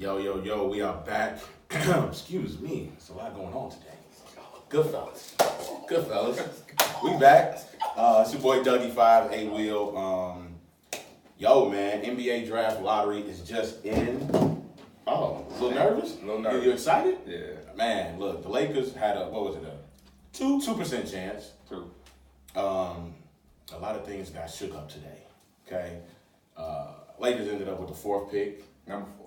Yo, yo, yo, we are back. Excuse me, there's a lot going on today. Good fellas. Good fellas. We back. It's your boy Dougie Five, A Wheel. Yo, man, NBA draft lottery is just in. Oh, a little nervous? A little nervous. You excited? Yeah. Man, look, the Lakers had a, what was it, a 2% chance. True. A lot of things got shook up today, okay? Lakers ended up with the 4th pick. Number 4.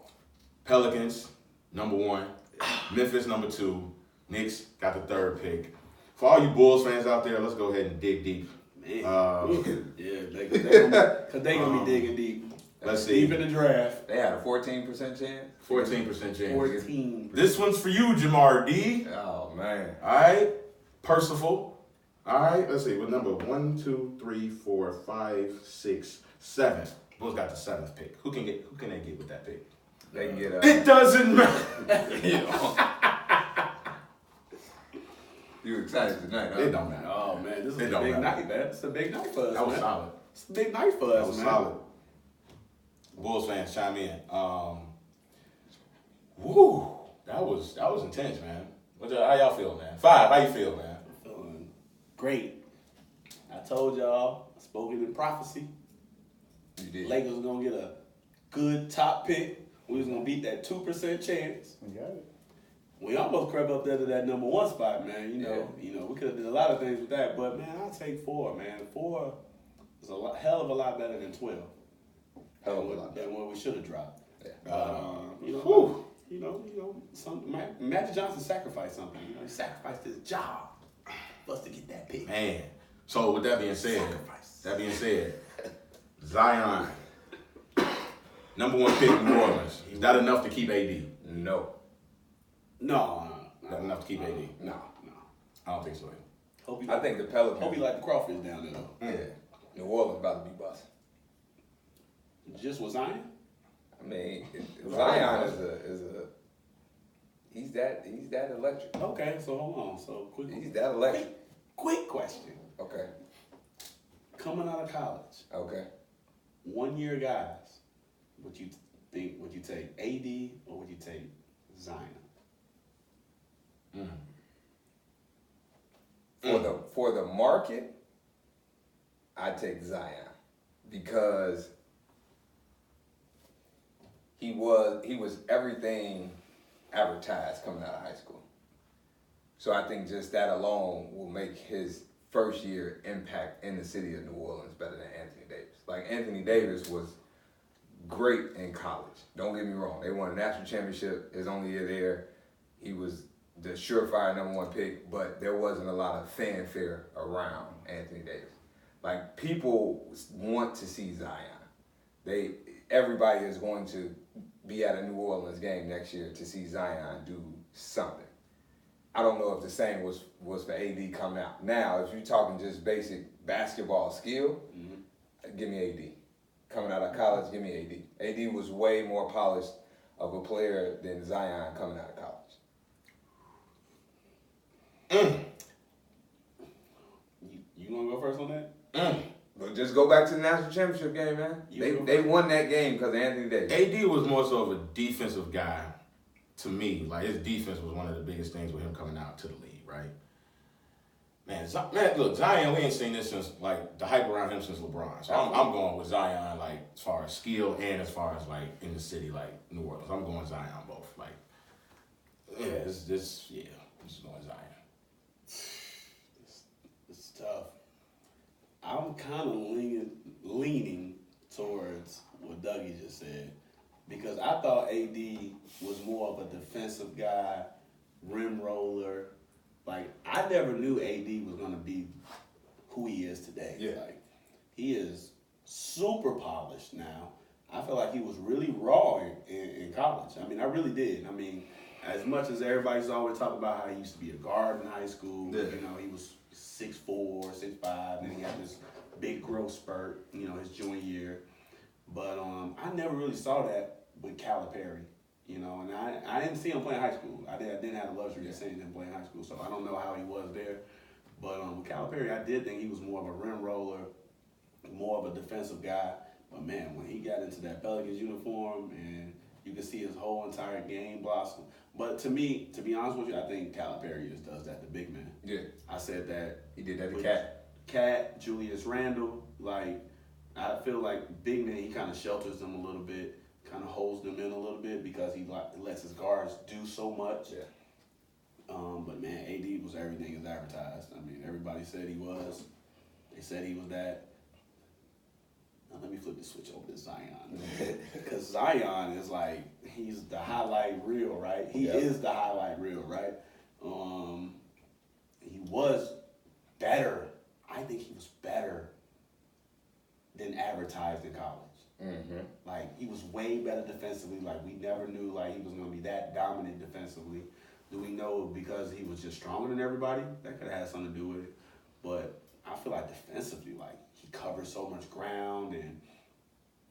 Pelicans, number 1. Memphis, number 2. Knicks got the 3rd pick. For all you Bulls fans out there, let's go ahead and dig deep. Yeah, because they gonna be digging deep. Let's see. Deep in the draft. They had a 14% chance. 14% chance. 14. This one's for you, Jamar D. Oh man. All right, Percival. All right, let's see. What number? 1, 2, 3, 4, 5, 6, 7. Bulls got the 7th pick. Who can they get with that pick? They can get It doesn't matter. you know. You excited tonight, huh? It don't matter. Oh man, this is It a don't big matter. night, man. It's a big night for us. That was man. solid. It's a big night for us, That was man. solid. Bulls fans, chime in. Woo, that was intense, man. How y'all feel, man? 5, how you feel, man? Feeling great. I told y'all, spoken in prophecy. You did. Lakers was gonna get a good top pick. We was gonna beat that 2% chance. You got it. We almost crept up there to that number 1 spot, man. You know, we could have did a lot of things with that, but man, I'll take 4, man. 4 is hell of a lot better than 12. Hell of a lot. Than what we should have dropped. Yeah. You know, Magic Johnson sacrificed something. You know, he sacrificed his job for us to get that pick. Man. So with that being said, Zion, number 1 pick, New Orleans. Is that enough to keep AD? No. No. Not enough to keep AD. No. I don't think so. Hope he I think the Pelicans. hope he like the Crawfish down there though. Yeah. New Orleans about to be busted. Just with Zion? I mean, Zion is a he's that electric. Okay, so hold on. So He's that electric. quick question. Okay. Coming out of college, Okay. 1 year guys, would you take AD or would you take Zion? For the market, I take Zion because he was everything advertised coming out of high school. So I think just that alone will make his first year impact in the city of New Orleans better than Anthony Davis. Like Anthony Davis was great in college. Don't get me wrong. They won a national championship his only year there. He was the surefire number 1 pick, but there wasn't a lot of fanfare around Anthony Davis. Like people want to see Zion. Everybody is going to be at a New Orleans game next year to see Zion do something. I don't know if the same was for AD coming out. Now, if you're talking just basic basketball skill, give me AD. Coming out of college, give me AD. AD was way more polished of a player than Zion coming out of college. You gonna go first on that? But just go back to the national championship game, man. They won that game because of Anthony Davis. AD was more so of a defensive guy to me. Like his defense was one of the biggest things with him coming out to the league, right? Man, look, Zion, we ain't seen this since like the hype around him since LeBron. So I'm going with Zion, like as far as skill and as far as like in the city, like New Orleans. I'm going Zion both. Like, yeah, I'm just going Zion. It's tough. I'm kind of leaning towards what Dougie just said because I thought AD was more of a defensive guy, rim roller. Like I never knew AD was gonna be who he is today. Yeah. Like he is super polished now. I feel like he was really raw in college. I mean, I really did. I mean, as much as everybody's always talking about how he used to be a guard in high school, Yeah. you know, he was 6'4", 6'5", and then he had this big growth spurt, you know, his junior year. But I never really saw that with Calipari, you know, and I didn't see him playing high school. I didn't have the luxury of seeing him play in high school, so I don't know how he was there. But with Calipari, I did think he was more of a rim roller, more of a defensive guy. But man, when he got into that Pelicans uniform and You can see his whole entire game blossom. But to me, to be honest with you, I think Calipari just does that to big men. Yeah. I said that. He did that to with Cat. Cat, Julius Randle, like I feel like big man, he kind of shelters them a little bit, kind of holds them in a little bit because he lets his guards do so much. Yeah. But man, AD was everything as advertised. I mean, everybody said he was. They said he was that. Now let me flip the switch over to Zion. Because Zion is like, he's the highlight reel, right? He is the highlight reel, right? He was better. I think he was better than advertised in college. Mm-hmm. Like, he was way better defensively. Like, we never knew, like, he was going to be that dominant defensively. Do we know because he was just stronger than everybody? That could have had something to do with it. But I feel like defensively, like, he covers so much ground, and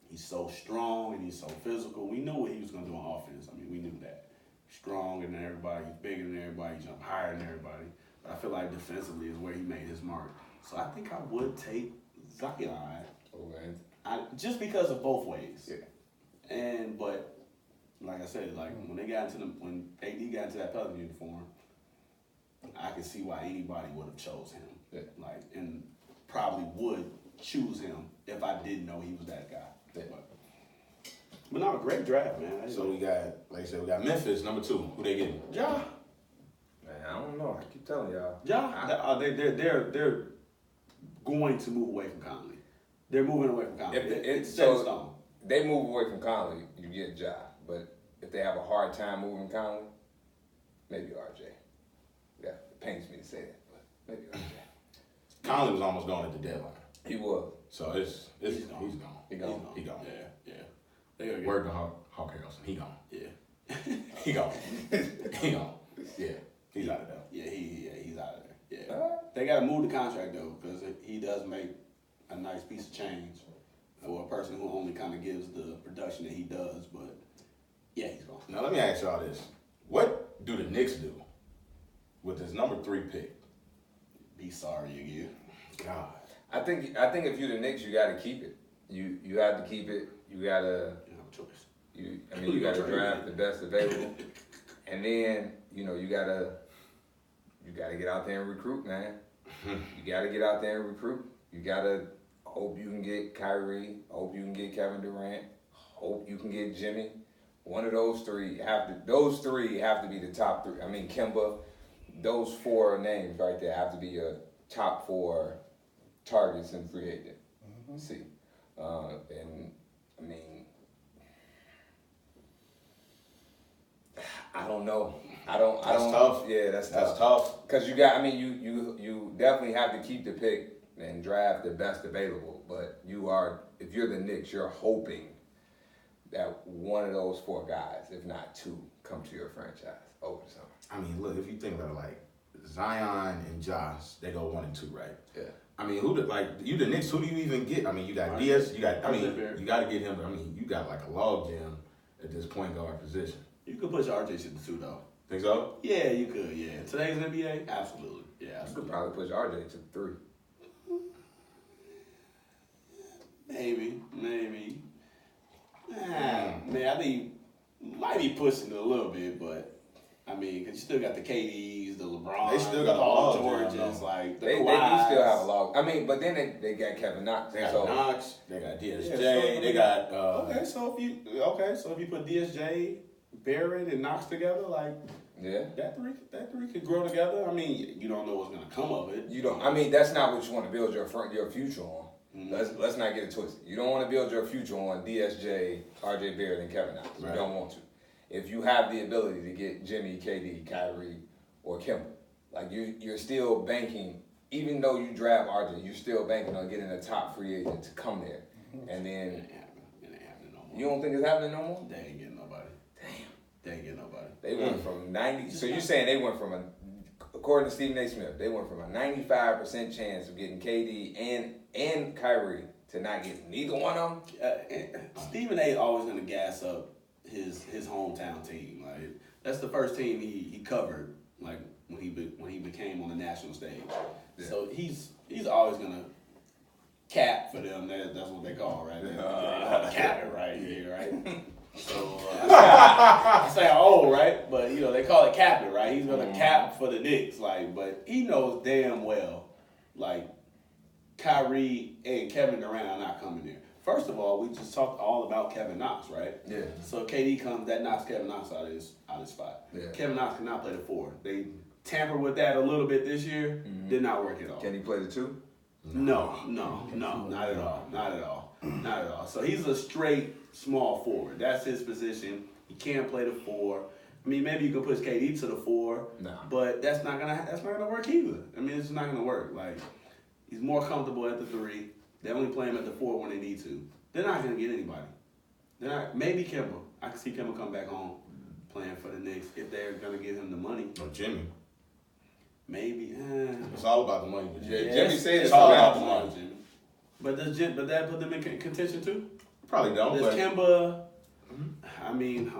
he's so strong, and he's so physical. We knew what he was going to do on offense. I mean, we knew that. Stronger than everybody, he's bigger than everybody, he jumped higher than everybody. But I feel like defensively is where he made his mark. So I think I would take Zion. Just because of both ways. Yeah. But like I said, like when AD got into that Pelican uniform, I can see why anybody would have chose him. Yeah. Like, and probably would choose him if I didn't know he was that guy. Yeah. But no, great draft, man. So we got, like I said, we got Memphis, number 2. Who they getting? Ja. Man, I don't know. I keep telling y'all. Ja. They're going to move away from Conley. They're moving away from Conley. It's set in stone. They move away from Conley, you get Ja. But if they have a hard time moving Conley, maybe RJ. Yeah, it pains me to say that, but maybe RJ. Conley was almost gone at the deadline. He was. So he's gone. He gone. He gone. Yeah. Word to Hawk Harrelson. He gone. Yeah. He gone. He gone. Yeah. He's out of there. Yeah, he's out of there. Yeah. They got to move the contract, though, because he does make a nice piece of change for a person who only kind of gives the production that he does. But, yeah, he's gone. Now, let me ask y'all this. What do the Knicks do with this number 3 pick? Be sorry again. God. I think if you're the Knicks, you got to keep it. You have to keep it. You got to. You have a choice. You got to draft the best available, and then you gotta get out there and recruit, man. You gotta get out there and recruit. You gotta hope you can get Kyrie. Hope you can get Kevin Durant. Hope you can get Jimmy. One of those three have to be the top 3. I mean, Kemba. Those 4 names right there have to be your top 4 targets in free agent. See, and I mean, I don't know. I don't. Tough. Yeah, that's That's tough. tough. Because you you definitely have to keep the pick and draft the best available. But if you're the Knicks, you're hoping that one of those 4 guys, if not 2, come to your franchise over the summer. I mean, look, if you think about it, like Zion and Josh, they go 1 and 2, right? Yeah. I mean, you the Knicks, who do you even get? I mean, you got Diaz, you got to get him, but I mean, you got like a log jam at this point guard position. You could push RJ to the 2, though. Think so? Yeah, you could, yeah. Today's NBA? Absolutely. Yeah, You absolutely. could probably push RJ to 3. Maybe. Man, I think might be pushing it a little bit, but I mean, because you still got the KDs, the LeBrons, They still the got a Paul log jam, Georges, though. like the They do Kawhis. still have a log. I mean, but then they got Kevin Knox. They got so Knox, they got DSJ, Yeah, so they got so if you put DSJ, Barrett, and Knox together, like yeah. that three could grow together. I mean, you don't know what's gonna come of it. You don't. I mean, that's not what you want to build your future on. Mm-hmm. Let's not get it twisted. You don't want to build your future on DSJ, RJ Barrett, and Kevin Knox. Right. You don't want to. If you have the ability to get Jimmy, KD, Kyrie, or Kemba, like you're still banking. Even though you draft RJ, you're still banking on getting a top free agent to come there. And then It ain't happening no more. you don't think it's happening no more? They ain't getting nobody. Damn. They ain't getting nobody. They went from 90. So you're saying they went from according to Stephen A. Smith, they went from a 95% chance of getting KD and Kyrie to not getting neither one of them. Stephen A. is always gonna gas up his hometown team. Like that's the first team he covered. Like when he became on the national stage. Yeah. So he's always gonna cap for them. That's what they call right. Cap it right here, right. So I say old, right? But you know they call it capping, right? He's gonna cap for the Knicks, like, but he knows damn well, like, Kyrie and Kevin Durant are not coming there. First of all, we just talked all about Kevin Knox, right? Yeah. So KD comes, that knocks Kevin Knox out of his spot. Yeah. Kevin Knox cannot play the 4. They tampered with that a little bit this year. Did not work at all. Can he play the 2? No, not at all. So he's a straight small forward. That's his position. He can't play the 4. I mean, maybe you can push KD to the 4, but that's not gonna work either. I mean, it's not gonna work. Like, he's more comfortable at the 3. They only play him at the 4 when they need to. They're not gonna get anybody. Maybe Kemba. I can see Kemba come back home playing for the Knicks if they're gonna give him the money. Or Jimmy. Maybe. It's all about the money. Jimmy said it's all about about the money, Jimmy. But that put them in contention too. Probably don't. There's But Kemba. I mean,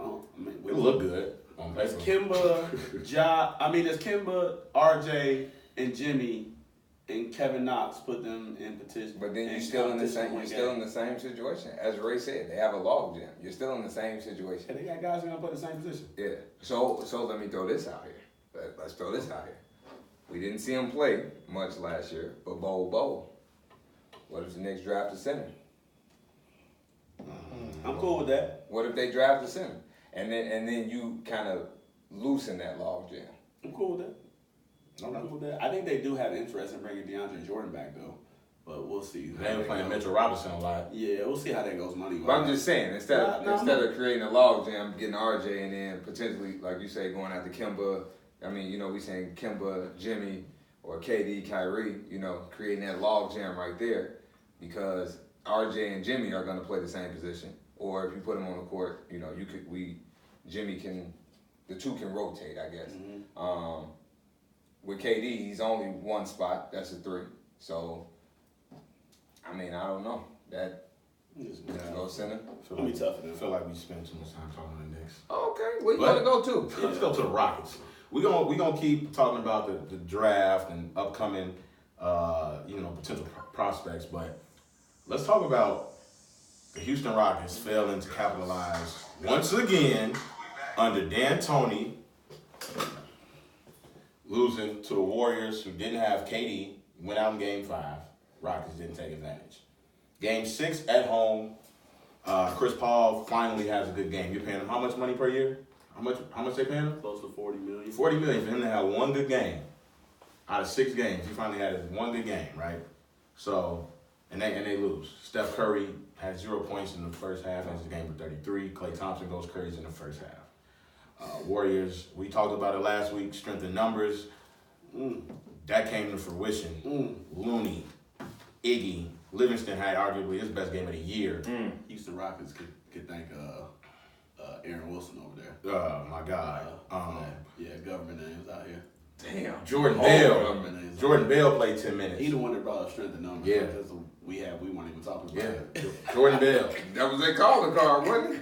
it look good on There's paper. Kemba, there's Kemba, RJ, and Jimmy, and Kevin Knox put them in petition. But then you're still in the same situation. As Ray said, they have a log jam. You're still in the same situation. Yeah, they got guys who are gonna play the same position. Yeah. So let me throw this out here. Let's throw this out here. We didn't see him play much last year, but Bo. What if the Knicks draft a center? I'm cool with that. What if they draft a center? And then you kind of loosen that log jam. I'm cool with that. I think they do have interest in bringing DeAndre Jordan back though, but we'll see. They were playing Mitchell Robinson a lot. Yeah, we'll see how that goes money. But I'm just saying, instead of creating a log jam, getting RJ and then potentially, like you say, going after Kemba. I mean, you know, we saying Kemba, Jimmy, or KD, Kyrie. You know, creating that log jam right there, because RJ and Jimmy are going to play the same position. Or if you put them on the court, you know, the 2 can rotate, I guess. Mm-hmm. With KD, he's only one spot. That's a 3. So, I mean, I don't know. That go center. It'll be tough for them. I feel like we spend too much time talking on the Knicks. Okay, where you want to go to? Let's go to the Rockets. We're gonna keep talking about the draft and upcoming, potential prospects, but let's talk about the Houston Rockets failing to capitalize once again under D'Antoni, losing to the Warriors, who didn't have KD, went out in Game 5. Rockets didn't take advantage. Game 6 at home, Chris Paul finally has a good game. You're paying him how much money per year? How much they paying him? Close to $40 million. $40 million for him to have one good game. Out of 6 games, he finally had one good game, right? So, and they lose. Steph Curry had 0 points in the first half, ends the game with 33. Klay Thompson goes crazy in the first half. Warriors, we talked about it last week, strength in numbers. That came to fruition. Looney, Iggy, Livingston had arguably his best game of the year. Houston Rockets could thank Aaron Wilson over there. Oh, my God. Government names out here. Damn. Jordan Bell played 10 minutes. He the one that brought up strength in numbers. Yeah. Because we weren't even talking about it. Jordan Bell. That was their calling card, wasn't it?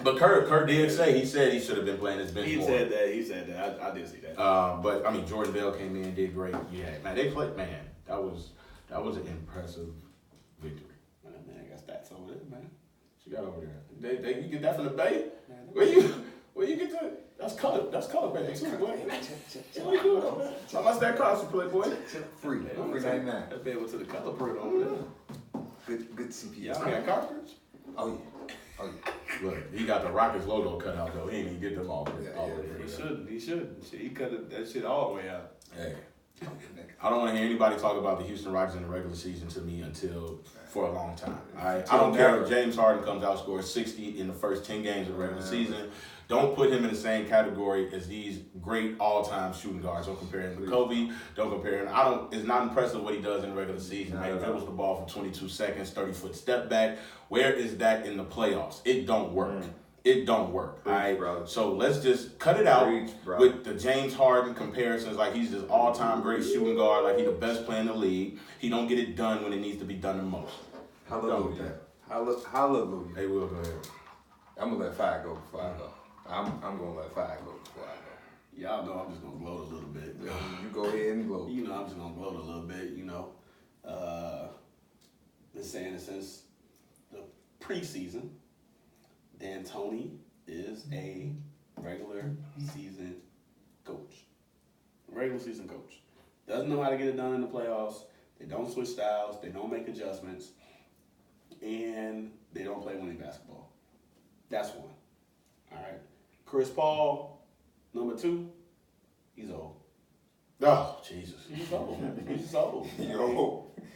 But Kerr did say, he said he should have been playing his bench more. He said that. I did see that. But I mean, Jordan Bell came in and did great. Yeah, man, they played. Man, that was an impressive victory. Man, I got stats over there, man. What you got over there? You get that from the Bay? Where you get that? That's color baby too, boy. What you doing over there? How much that cost you, Playboy? Free. $3.99. That bed went to the color print over there. Good CPS. Y'all got cartridge? Oh yeah. Look, he got the Rockets logo cut out though. He ain't even get them all. He should. He cut that shit all the way out. Hey, I don't want to hear anybody talk about the Houston Rockets in the regular season to me for a long time. I don't care if James Harden comes out, scores 60 in the first 10 games of the regular season. Don't put him in the same category as these great all-time shooting guards. Don't compare him to Kobe. Don't compare him. It's not impressive what he does in the regular season. Man, he dribbles the ball for 22 seconds, 30-foot step back. Where is that in the playoffs? It don't work. It don't work. All right, brother. So let's just cut it out with the James Harden comparisons. Like he's this all-time great shooting guard. Like he's the best player in the league. He don't get it done when it needs to be done the most. Hallelujah. Hallelujah. Hey, Will, go ahead. I'm gonna let 5 go before I go. I'm gonna let 5 go before I go. Y'all know I'm just gonna gloat a little bit. You go ahead and gloat. You know, I'm just gonna gloat a little bit. You know, been saying it since the preseason D'Antoni is a regular season coach. Regular season coach. Doesn't know how to get it done in the playoffs. They don't switch styles. They don't make adjustments. And they don't play winning basketball. That's one. All right. Chris Paul, number 2, he's old. Oh, Jesus. He's old, man. He's just old.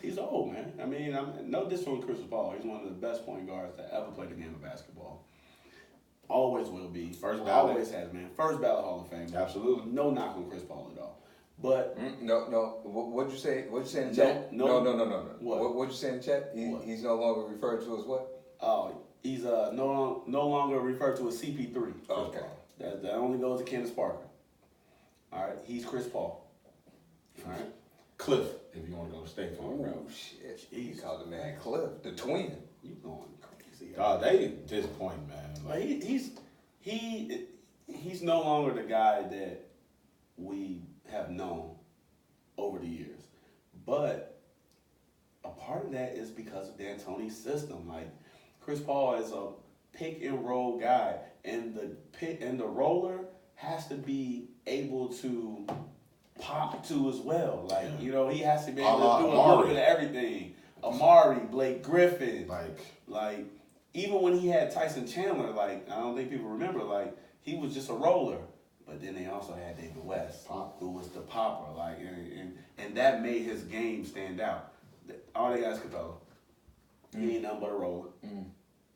He's old, man. I mean, no disrespect to Chris Paul. He's one of the best point guards to ever play the game of basketball. Always will be. First ballot. Always has been. First ballot Hall of Fame. Absolutely. No knock on Chris Paul at all. But No. What'd you say? What'd you say in the chat? No. What? What'd you say in the chat? He's no longer referred to as what? oh, he's no longer referred to as CP3. Okay. That only goes to Candace Parker. All right. He's Chris Paul. All right. Cliff, if you want to go State Farm route. Oh shit! He called the man Cliff, the twin. You going crazy? They disappointing, man. Like he's no longer the guy that we have known over the years. But a part of that is because of D'Antoni's system. Like Chris Paul is a pick and roll guy, and the roller has to be able to pop to as well. Like, you know, he has to be able to do a little bit of everything. Amari, Blake Griffin. Like even when he had Tyson Chandler, like, I don't think people remember, like, he was just a roller. But then they also had David West, who was the popper. Like, and that made his game stand out. All they got is Capella. He ain't nothing but a roller.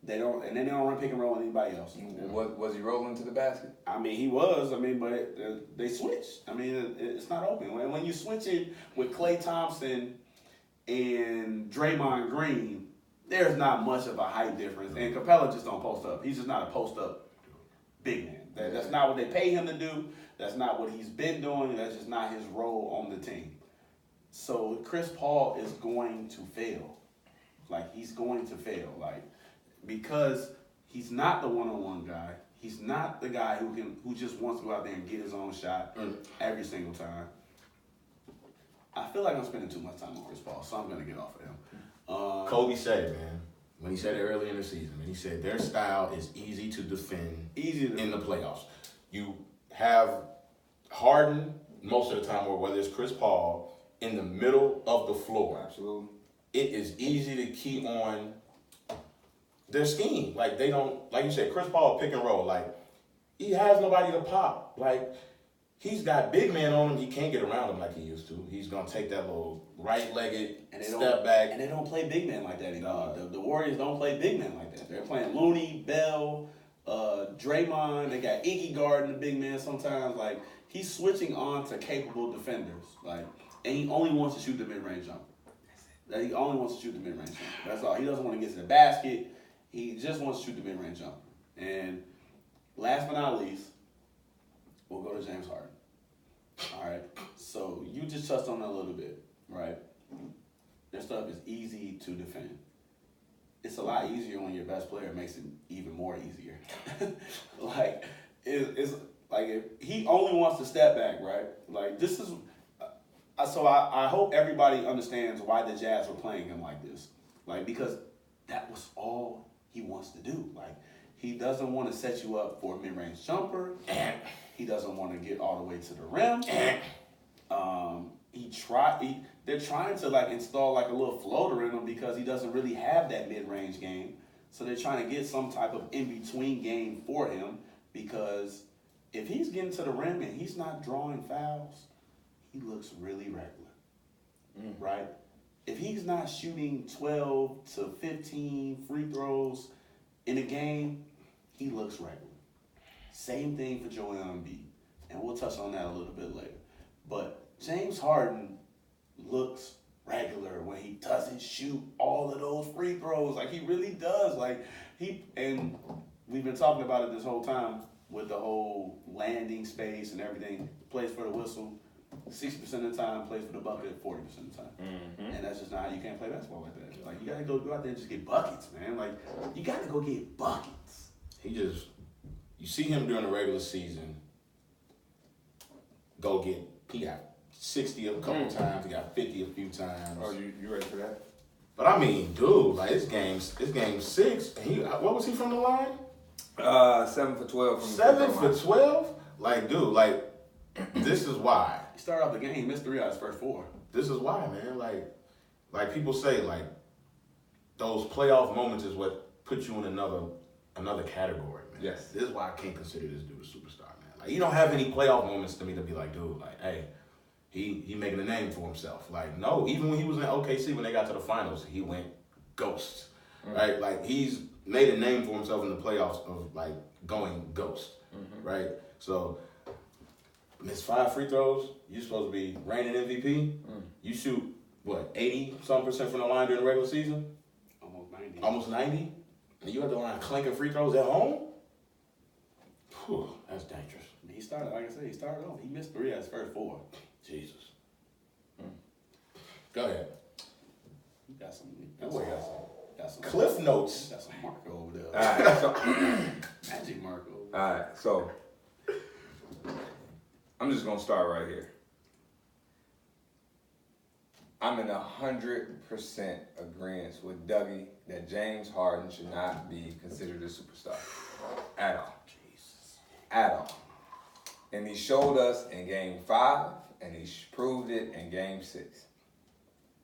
They don't run pick and roll with anybody else. Was he rolling to the basket? I mean, he was. I mean, but they switched. I mean, it's not open. When you switch it with Klay Thompson and Draymond Green, there's not much of a height difference. And Capella just don't post up. He's just not a post up big man. That's not what they pay him to do. That's not what he's been doing. That's just not his role on the team. So Chris Paul is going to fail. Like, he's going to fail. Like, because he's not the one-on-one guy. He's not the guy who just wants to go out there and get his own shot every single time. I feel like I'm spending too much time on Chris Paul, so I'm going to get off of him. Kobe said it, man. When he said it early in the season, and he said their style is easy to defend in the playoffs. You have Harden most of the time, or whether it's Chris Paul, in the middle of the floor. Absolutely. It is easy to keep on their scheme. Like, they don't, like you said, Chris Paul pick and roll. Like, he has nobody to pop. Like, he's got big man on him. He can't get around him like he used to. He's going to take that little right-legged step back. And they don't play big man like that anymore. The Warriors don't play big man like that. They're playing Looney, Bell, Draymond. They got Iggy guarding the big man sometimes. Like, he's switching on to capable defenders. Like, and he only wants to shoot the mid-range jumper. He only wants to shoot the mid-range jumper. That's all. He doesn't want to get to the basket. He just wants to shoot the mid-range jumper. And last but not least, we'll go to James Harden. All right. So you just touched on that a little bit, right? Their stuff is easy to defend. It's a lot easier when your best player makes it even more easier. Like, it's like if he only wants to step back, right? Like, this is. So I hope everybody understands why the Jazz were playing him like this. Like, because that was all he wants to do. Like, he doesn't want to set you up for a mid-range jumper. He doesn't want to get all the way to the rim. They're trying to, like, install like a little floater in him because he doesn't really have that mid-range game. So they're trying to get some type of in-between game for him, because if he's getting to the rim and he's not drawing fouls, he looks really regular, right? If he's not shooting 12 to 15 free throws in a game, he looks regular. Same thing for Joel Embiid, and we'll touch on that a little bit later. But James Harden looks regular when he doesn't shoot all of those free throws. Like, he really does. Like, and we've been talking about it this whole time with the whole landing space and everything. Plays for the whistle 60% of the time, plays for the bucket 40% of the time. And that's just not how you can't play basketball like that. Like, you got to go out there and just get buckets, man. Like, you got to go get buckets. You see him during the regular season, he got 60 a couple times, he got 50 a few times. Oh, you ready for that? But I mean, dude, like, it's game 6. And what was he from the line? 7 for 12 from the 7 free throw for line. 12? Like, dude, like, this is why. He started off the game, he missed 3 out of his first 4. This is why, man. Like people say, like, those playoff moments is what puts you in another category, man. Yes. This is why I can't consider this dude a superstar, man. Like, you don't have any playoff moments to me to be like, dude, like, hey, he making a name for himself. Like, no, even when he was in OKC, when they got to the finals, he went ghost, right? Like, he's made a name for himself in the playoffs of, like, going ghost, right? So, miss 5 free throws, you're supposed to be reigning MVP. You shoot, what, 80-some% from the line during the regular season? Almost 90. Almost 90? And you at the line clanking free throws at home? Whew, that's dangerous. He started, like I said, he started off. He missed 3 out of his first 4. Jesus. Go ahead. He got some. That boy Got some. Cliff Notes. Got some Marco over there. All right, so, Magic Marco. all right, so I'm just gonna start right here. I'm in 100% agreement with Dougie that James Harden should not be considered a superstar at all. Jesus. At all. And he showed us in Game 5, and he proved it in Game 6.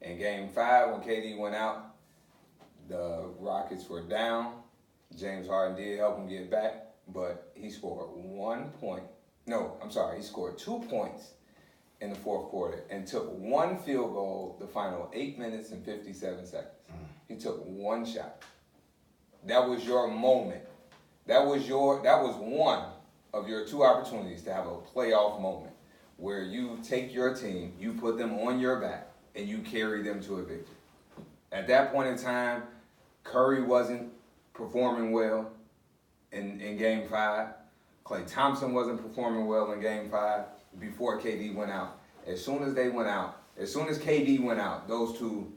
In Game 5, when KD went out, the Rockets were down. James Harden did help him get back, but he scored 1 point. No, I'm sorry, he scored 2 points in the fourth quarter and took 1 field goal the final 8 minutes and 57 seconds. He took 1 shot. That was your moment. That was one of your 2 opportunities to have a playoff moment where you take your team, you put them on your back, and you carry them to a victory. At that point in time, Curry wasn't performing well in Game 5. Klay Thompson wasn't performing well in Game 5 before KD went out. As soon as KD went out, those two,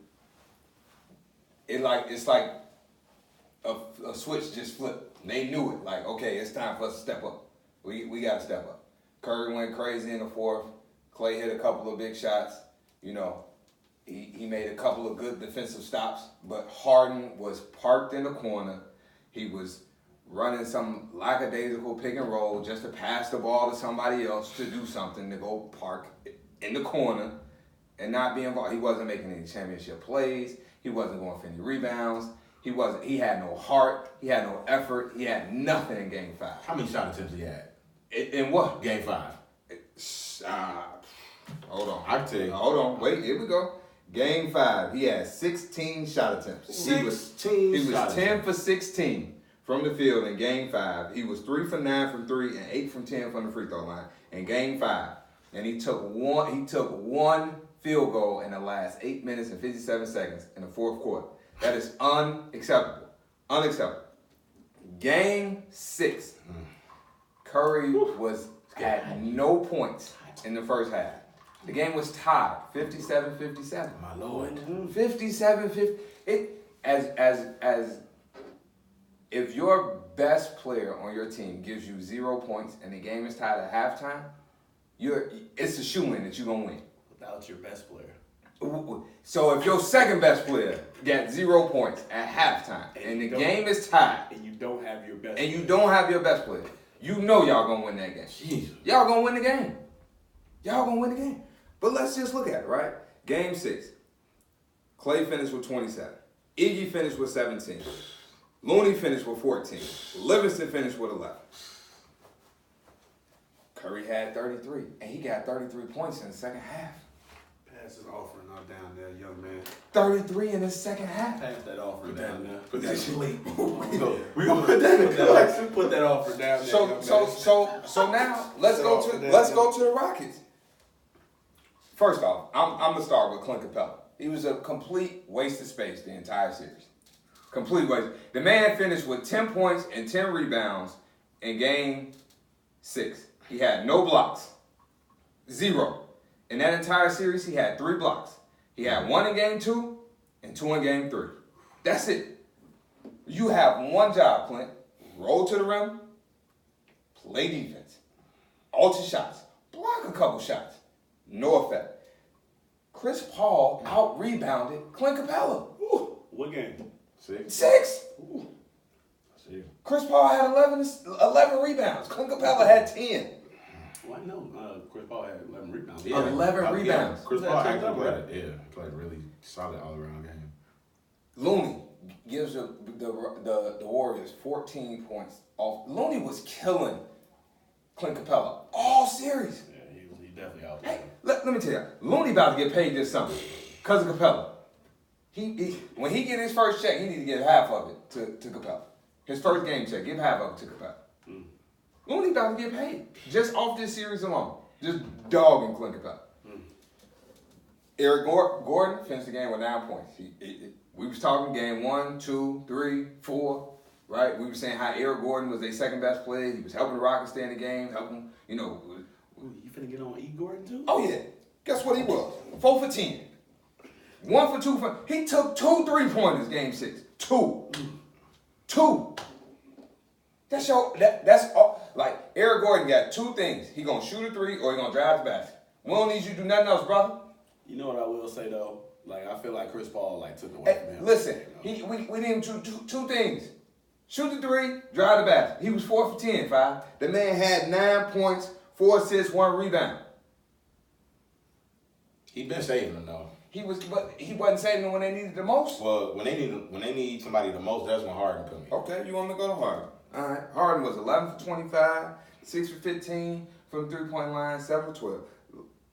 it's like a switch just flipped. They knew it. Like, okay, it's time for us to step up. We got to step up. Curry went crazy in the fourth. Klay hit a couple of big shots. You know, he made a couple of good defensive stops, but Harden was parked in the corner. He was running some lackadaisical pick and roll just to pass the ball to somebody else to do something, to go park in the corner and not be involved. He wasn't making any championship plays. He wasn't going for any rebounds. He had no heart. He had no effort. He had nothing in Game 5. How many shot attempts he had? In what? Game 5. Hold on. I can tell you. Hold on. Wait, here we go. Game 5, he had 16 shot attempts. He was 10 for 16 from the field in Game 5. He was 3 for 9 from 3 and 8 from 10 from the free throw line in Game 5. And he took one field goal in the last 8 minutes and 57 seconds in the fourth quarter. That is unacceptable. Unacceptable. Game 6, Curry had no points in the first half. The game was tied, 57-57. My Lord. 57-50. As if your best player on your team gives you 0 points and the game is tied at halftime, it's a shoo-in that you're gonna win. Without your best player. So if your second best player got 0 points at halftime and the game is tied, And you don't have your best and you player. don't have your best player, you know y'all gonna win that game. Jesus. Y'all gonna win the game. Y'all gonna win the game. But let's just look at it, right? Game 6. Klay finished with 27. Iggy finished with 17. Looney finished with 14. Livingston finished with 11. Curry had 33, and he got 33 points in the second half. Pass his offering out down there, young man. 33 in the second half. Pass that offering down there. Put that sleep. We gonna Put put that in the collection. Put that offer down there. young man. So now let's go to the Rockets. First off, I'm gonna start with Clint Capella. He was a complete waste of space the entire series. Complete waste. The man finished with 10 points and 10 rebounds in Game 6. He had no blocks. 0. In that entire series, he had 3 blocks. He had 1 in Game 2 and 2 in Game 3. That's it. You have one job, Clint. Roll to the rim, play defense, alter shots, block a couple shots. No effect. Chris Paul out-rebounded Clint Capella. What game? 6. 6. Still. Chris Paul had 11 rebounds. Clint Capella had 10. Well, I know Chris Paul had 11 rebounds. Yeah. 11 rebounds. Chris That Paul turned actually up, right? played really solid all around game. Looney gives the Warriors 14 points off. Looney was killing Clint Capella all series. Yeah, he definitely out there. Hey, let me tell you, Looney about to get paid this summer because of Capella. He when he get his first check, he need to give half of it to Capella. His first game check, give half of it to Capella. Looney about to get paid just off this series alone. Just dogging Clint Capella. Eric Gordon finished the game with 9 points. We was talking game 1, 2, 3, 4, right? We were saying how Eric Gordon was their second best player. He was helping the Rockets stay in the game, helping, Ooh, you finna get on E. Gordon too? Oh yeah. Guess what he was? 4 for 10. 1 for 2 he took 2 3-pointers game 6. 2. That's all. Like Eric Gordon got 2 things. He gonna shoot a 3 or he gonna drive the basket. We don't need you to do nothing else, brother. You know what I will say though? Like I feel like Chris Paul took away Hey, from him. listen, You know? we need him to do 2 things. Shoot the 3, drive the basket. He was 4 for 10, 5. The man had 9 points, 4 assists, 1 rebound. He been saving them though. But he wasn't saving them when they needed the most. Well, when they need somebody the most, that's when Harden come in. Okay, you want me to go to Harden? All right. Harden was 11 for 25, 6 for 15 from the 3-point line, 7 for 12.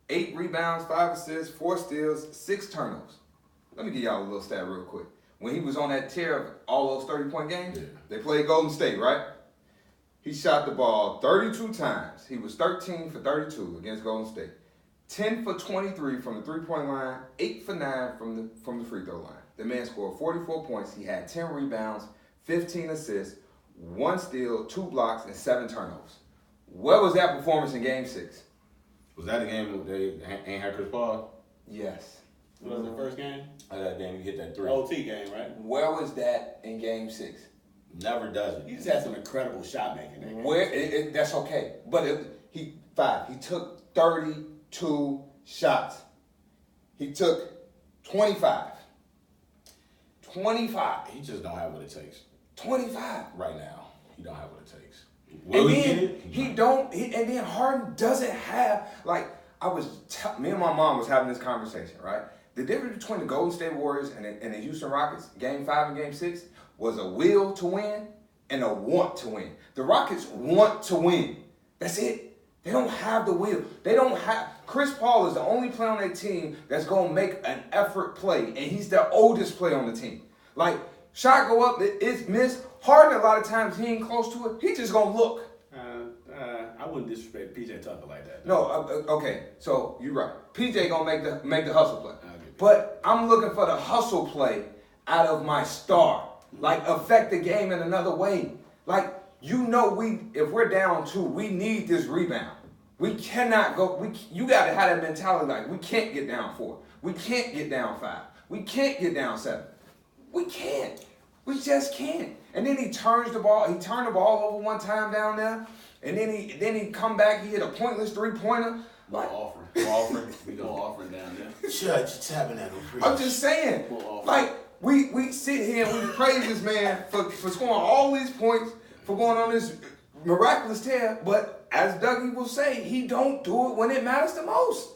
8 rebounds, 5 assists, 4 steals, 6 turnovers. Let me give y'all a little stat real quick. When he was on that tear of all those 30-point games, They played Golden State, right? He shot the ball 32 times. He was 13 for 32 against Golden State. 10 for 23 from the 3-point line, 8 for 9 from the free throw line. The man scored 44 points. He had 10 rebounds, 15 assists, 1 steal, 2 blocks, and 7 turnovers. Where was that performance in Game 6? Was that the game they ain't had Chris Paul? Yes. What was the first game? That game you hit that 3. OT game, right? Where was that in Game 6? Never does it. He just had some incredible shot making. That's okay. But he took 32 shots. He took 25. 25. He just don't have what it takes 25. right now. He don't have what it takes. And Will he then get it? and then Harden doesn't have, like, me and my mom was having this conversation, right? The difference between the Golden State Warriors and the Houston Rockets, Game 5 and Game 6, was a will to win and a want to win. The Rockets want to win. That's it. They don't have the will. Chris Paul is the only player on their team that's going to make an effort play, and he's the oldest player on the team. Like, shot go up, it's missed. Harden, a lot of times, he ain't close to it. He just going to look. I wouldn't disrespect PJ Tucker like that. No, okay, so you're right. PJ gonna make the hustle play. But I'm looking for the hustle play out of my star. Like, affect the game in another way. Like, if we're down 2, we need this rebound. We cannot go, you gotta have that mentality like, we can't get down 4. We can't get down 5. We can't get down 7. We can't. We just can't. And then he turned the ball over one time down there. And then he come back, he hit a pointless 3-pointer. Like, we go offering down there. Judge, you're tapping at him. I'm just saying, like, we sit here and we praise this man for scoring all these points, for going on this miraculous tear, but as Dougie will say, he don't do it when it matters the most.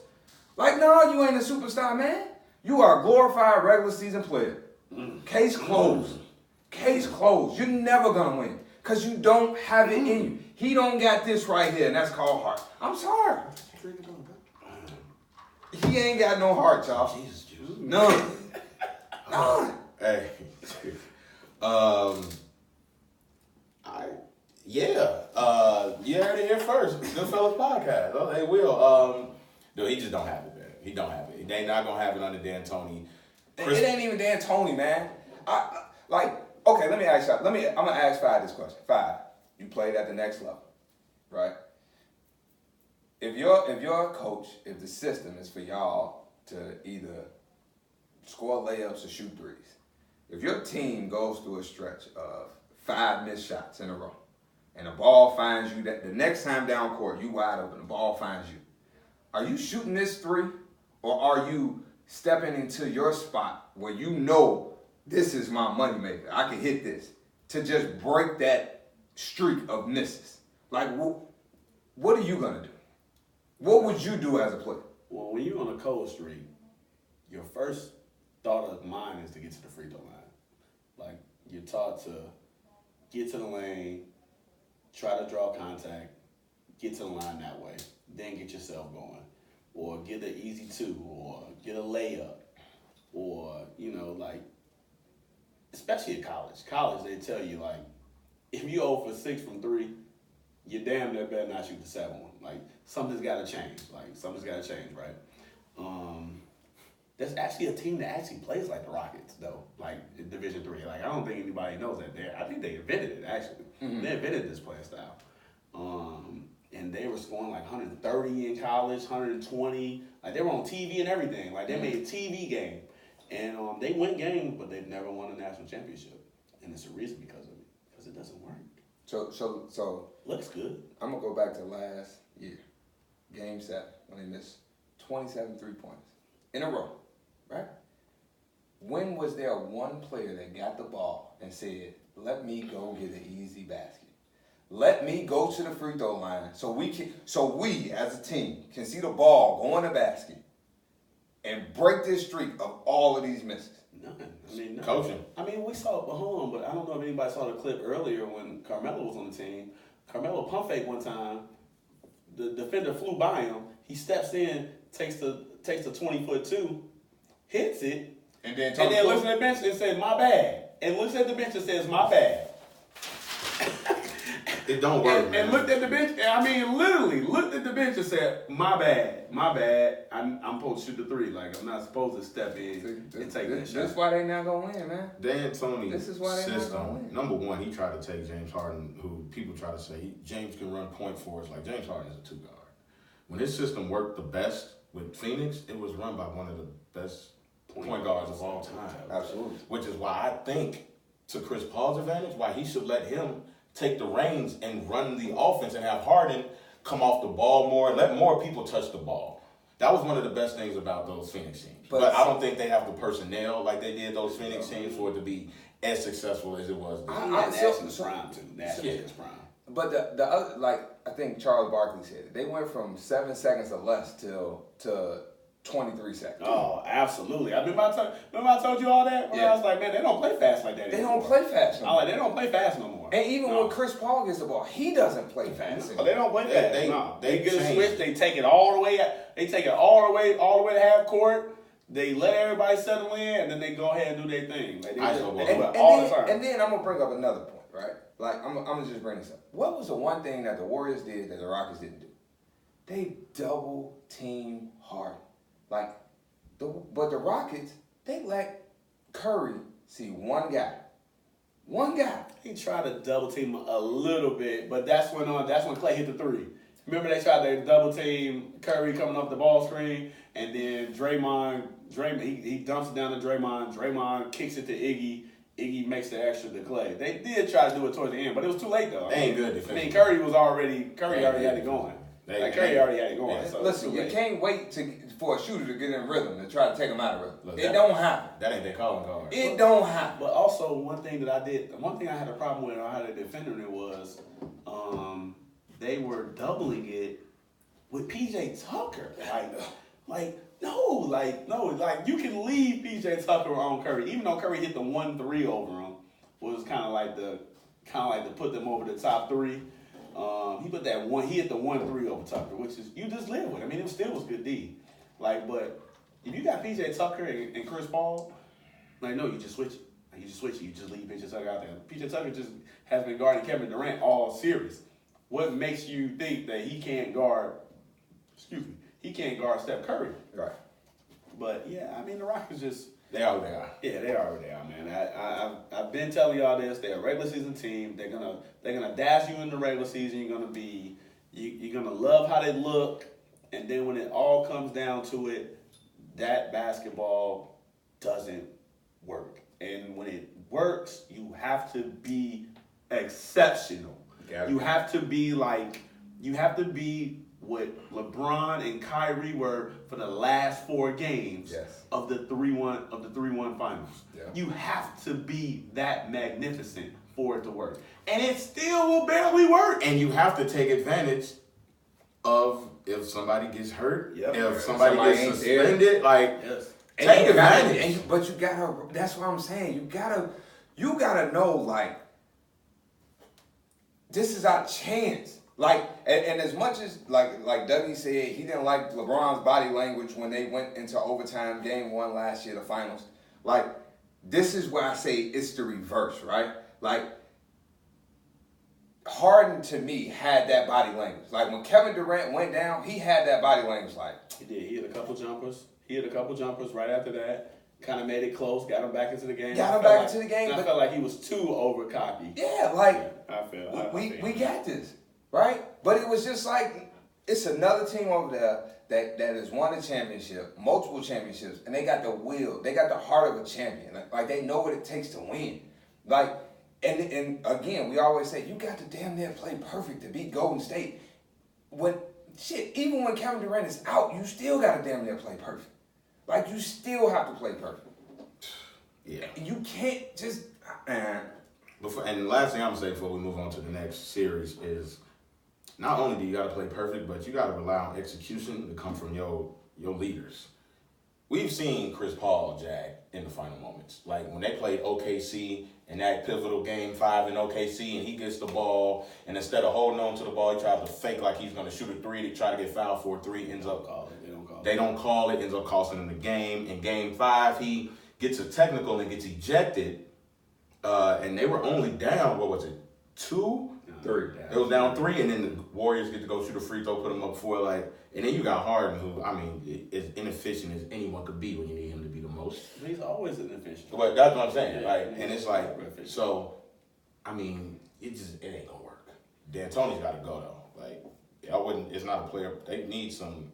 Like, no, you ain't a superstar, man. You are a glorified regular season player. Case closed. Case closed. You're never gonna win because you don't have it in you. He don't got this right here, and that's called heart. I'm sorry. He ain't got no heart, y'all. Jesus, juice. None. None. Hey. You heard it here first. Goodfellas Podcast. Oh, they will. No, he just don't have it, man. He don't have it. They not gonna have it under D'Antoni. It ain't even D'Antoni, man. Okay, let me ask y'all. I'm gonna ask 5 this question. 5, you played at the next level, right? If your coach, if the system is for y'all to either score layups or shoot threes, if your team goes through a stretch of 5 missed shots in a row, and the ball finds you, that the next time down court you wide open, the ball finds you, are you shooting this 3, or are you stepping into your spot where you know this is my moneymaker? I can hit this. to just break that streak of misses? Like, what are you gonna do? What would you do as a player? Well, when you're on a cold streak, your first thought of mind is to get to the free throw line. Like, you're taught to get to the lane, try to draw contact, get to the line that way, then get yourself going. Or get an easy two, or get a layup. Or, like, especially in college. College, they tell you, like, if you 0 for 6 from 3, you damn near better not shoot the 7th one. Like, something's got to change. Right? There's actually a team that actually plays like the Rockets, though, like in Division III. Like, I don't think anybody knows that there. I think they invented it, actually. Mm-hmm. They invented this play style. And they were scoring like 130 in college, 120. Like, they were on TV and everything. Like, they made a TV game. And they win games, but they've never won a national championship. And it's a reason because of it. Because it doesn't work. So looks good. I'm going to go back to last year. Game 7, when they missed 27 3-pointers in a row, right? When was there one player that got the ball and said, let me go get an easy basket? Let me go to the free throw line so we as a team can see the ball go in the basket and break this streak of all of these misses? None. Coaching. We saw it behind, but I don't know if anybody saw the clip earlier when Carmelo was on the team. Carmelo pump fake one time. The defender flew by him. He steps in, takes the 20-foot two, hits it, and then looks at the bench and says, my bad. And looks at the bench and says, my bad. It don't work, man. And looked at the bench, literally looked at the bench and said, my bad. I'm supposed to shoot the 3. Like, I'm not supposed to step in and take that shot. That's why they not going to win, man. D'Antoni's system, not gonna win. Number one, he tried to take James Harden, who people try to say, James can run point forwards. Like, James Harden is a 2-guard. When his system worked the best with Phoenix, it was run by one of the best point guards of all time. Absolutely. Which is why I think, to Chris Paul's advantage, why he should let him take the reins and run the offense and have Harden come off the ball more, let more people touch the ball. That was one of the best things about those Phoenix teams. But I don't think they have the personnel like they did those Phoenix teams for it to be as successful as it was. Nash is prime, too. Nash is prime. But the other, like, I think Charles Barkley said it. They went from 7 seconds or less to 23 seconds. Oh, absolutely. Remember I told you all that? When I was like, man, they don't play fast like that anymore. They don't play fast no more. They don't play fast no more. And even when Chris Paul gets the ball, he doesn't play fast. No, they don't play fast. They get a switch. They take it all the way. They take it all the way to half court. They let everybody settle in, and then they go ahead and do their thing. Like, they do it all the time. And then I'm gonna bring up another point, right? Like, I'm gonna just bring this up. What was the one thing that the Warriors did that the Rockets didn't do? They double team Harden. Like, but the Rockets, they let Curry see one guy. One guy. He tried to double team a little bit, but that's when Klay hit the 3. Remember they tried to double team Curry coming off the ball screen, and then Draymond he dumps it down to Draymond. Draymond kicks it to Iggy. Iggy makes the extra to Klay. They did try to do it towards the end, but it was too late though. They ain't good defensively. Curry already had it going. Curry already had it going. So listen, you can't wait for a shooter to get in rhythm and try to take him out of rhythm. It don't happen. That ain't their calling card. It don't happen. But also one thing I had a problem with, or how they defended it was, they were doubling it with PJ Tucker. No, you can leave PJ Tucker on Curry, even though Curry hit the 1-3 over him, was kind of like to put them over the top 3. He hit the 1-3 over Tucker, which is you just live with. It still was good D. But if you got PJ Tucker and Chris Paul, no, you just switch it. You just leave PJ Tucker out there. PJ Tucker just has been guarding Kevin Durant all series. What makes you think that he can't guard Steph Curry? Right. But yeah, the Rockets just they are who they are. Yeah, they are who they are, man. I've been telling y'all this. They're a regular season team. They're gonna dash you in the regular season. You're gonna love how they look, and then when it all comes down to it, that basketball doesn't work. And when it works, you have to be exceptional. You have to be what LeBron and Kyrie were for the last 4 games of the 3-1 finals. Yeah. You have to be that magnificent for it to work. And it still will barely work. And you have to take advantage of if somebody gets hurt, Yep. if somebody gets ain't suspended, there. like Yes. take advantage. But you gotta. That's what I'm saying. You gotta know, like, this is our chance. Like, and as much as like Dougie said, he didn't like LeBron's body language when they went into overtime game 1 last year, the finals. Like, this is where I say it's the reverse, right? Like, Harden to me had that body language. Like when Kevin Durant went down, he had that body language. Like He did. He hit a couple jumpers right after that. Kind of made it close. Got him back into the game. Got him back into the game, I but- felt like he was too over cocky. yeah, like I feel. we got this, right? But it was just like it's another team over there that has won a championship, multiple championships, and they got the will, they got the heart of a champion. Like they know what it takes to win. Like and again, we always say you got to damn near play perfect to beat Golden State. Even when Kevin Durant is out, you still got to damn near play perfect. Like you still have to play perfect. Yeah. You can't just. And the last thing I'm gonna say before we move on to the next series is, not only do you gotta play perfect, but you gotta rely on execution to come from your leaders. We've seen Chris Paul jag in the final moments. Like when they played OKC in that pivotal game 5 in OKC, and he gets the ball, and instead of holding on to the ball, he tries to fake like he's gonna shoot a 3 to try to get fouled for a 3, ends up they don't call it, ends up costing him the game. In game 5, he gets a technical and gets ejected. And they were only down, 2? 3. It was down 3, and then the Warriors get to go shoot a free throw, put them up 4. And then you got Harden, who, is inefficient as anyone could be when you need him to be the most. He's always inefficient. But that's what I'm saying. Yeah, And it's like, so, it ain't gonna work. D'Antoni's got to go though. It's not a player. They need some.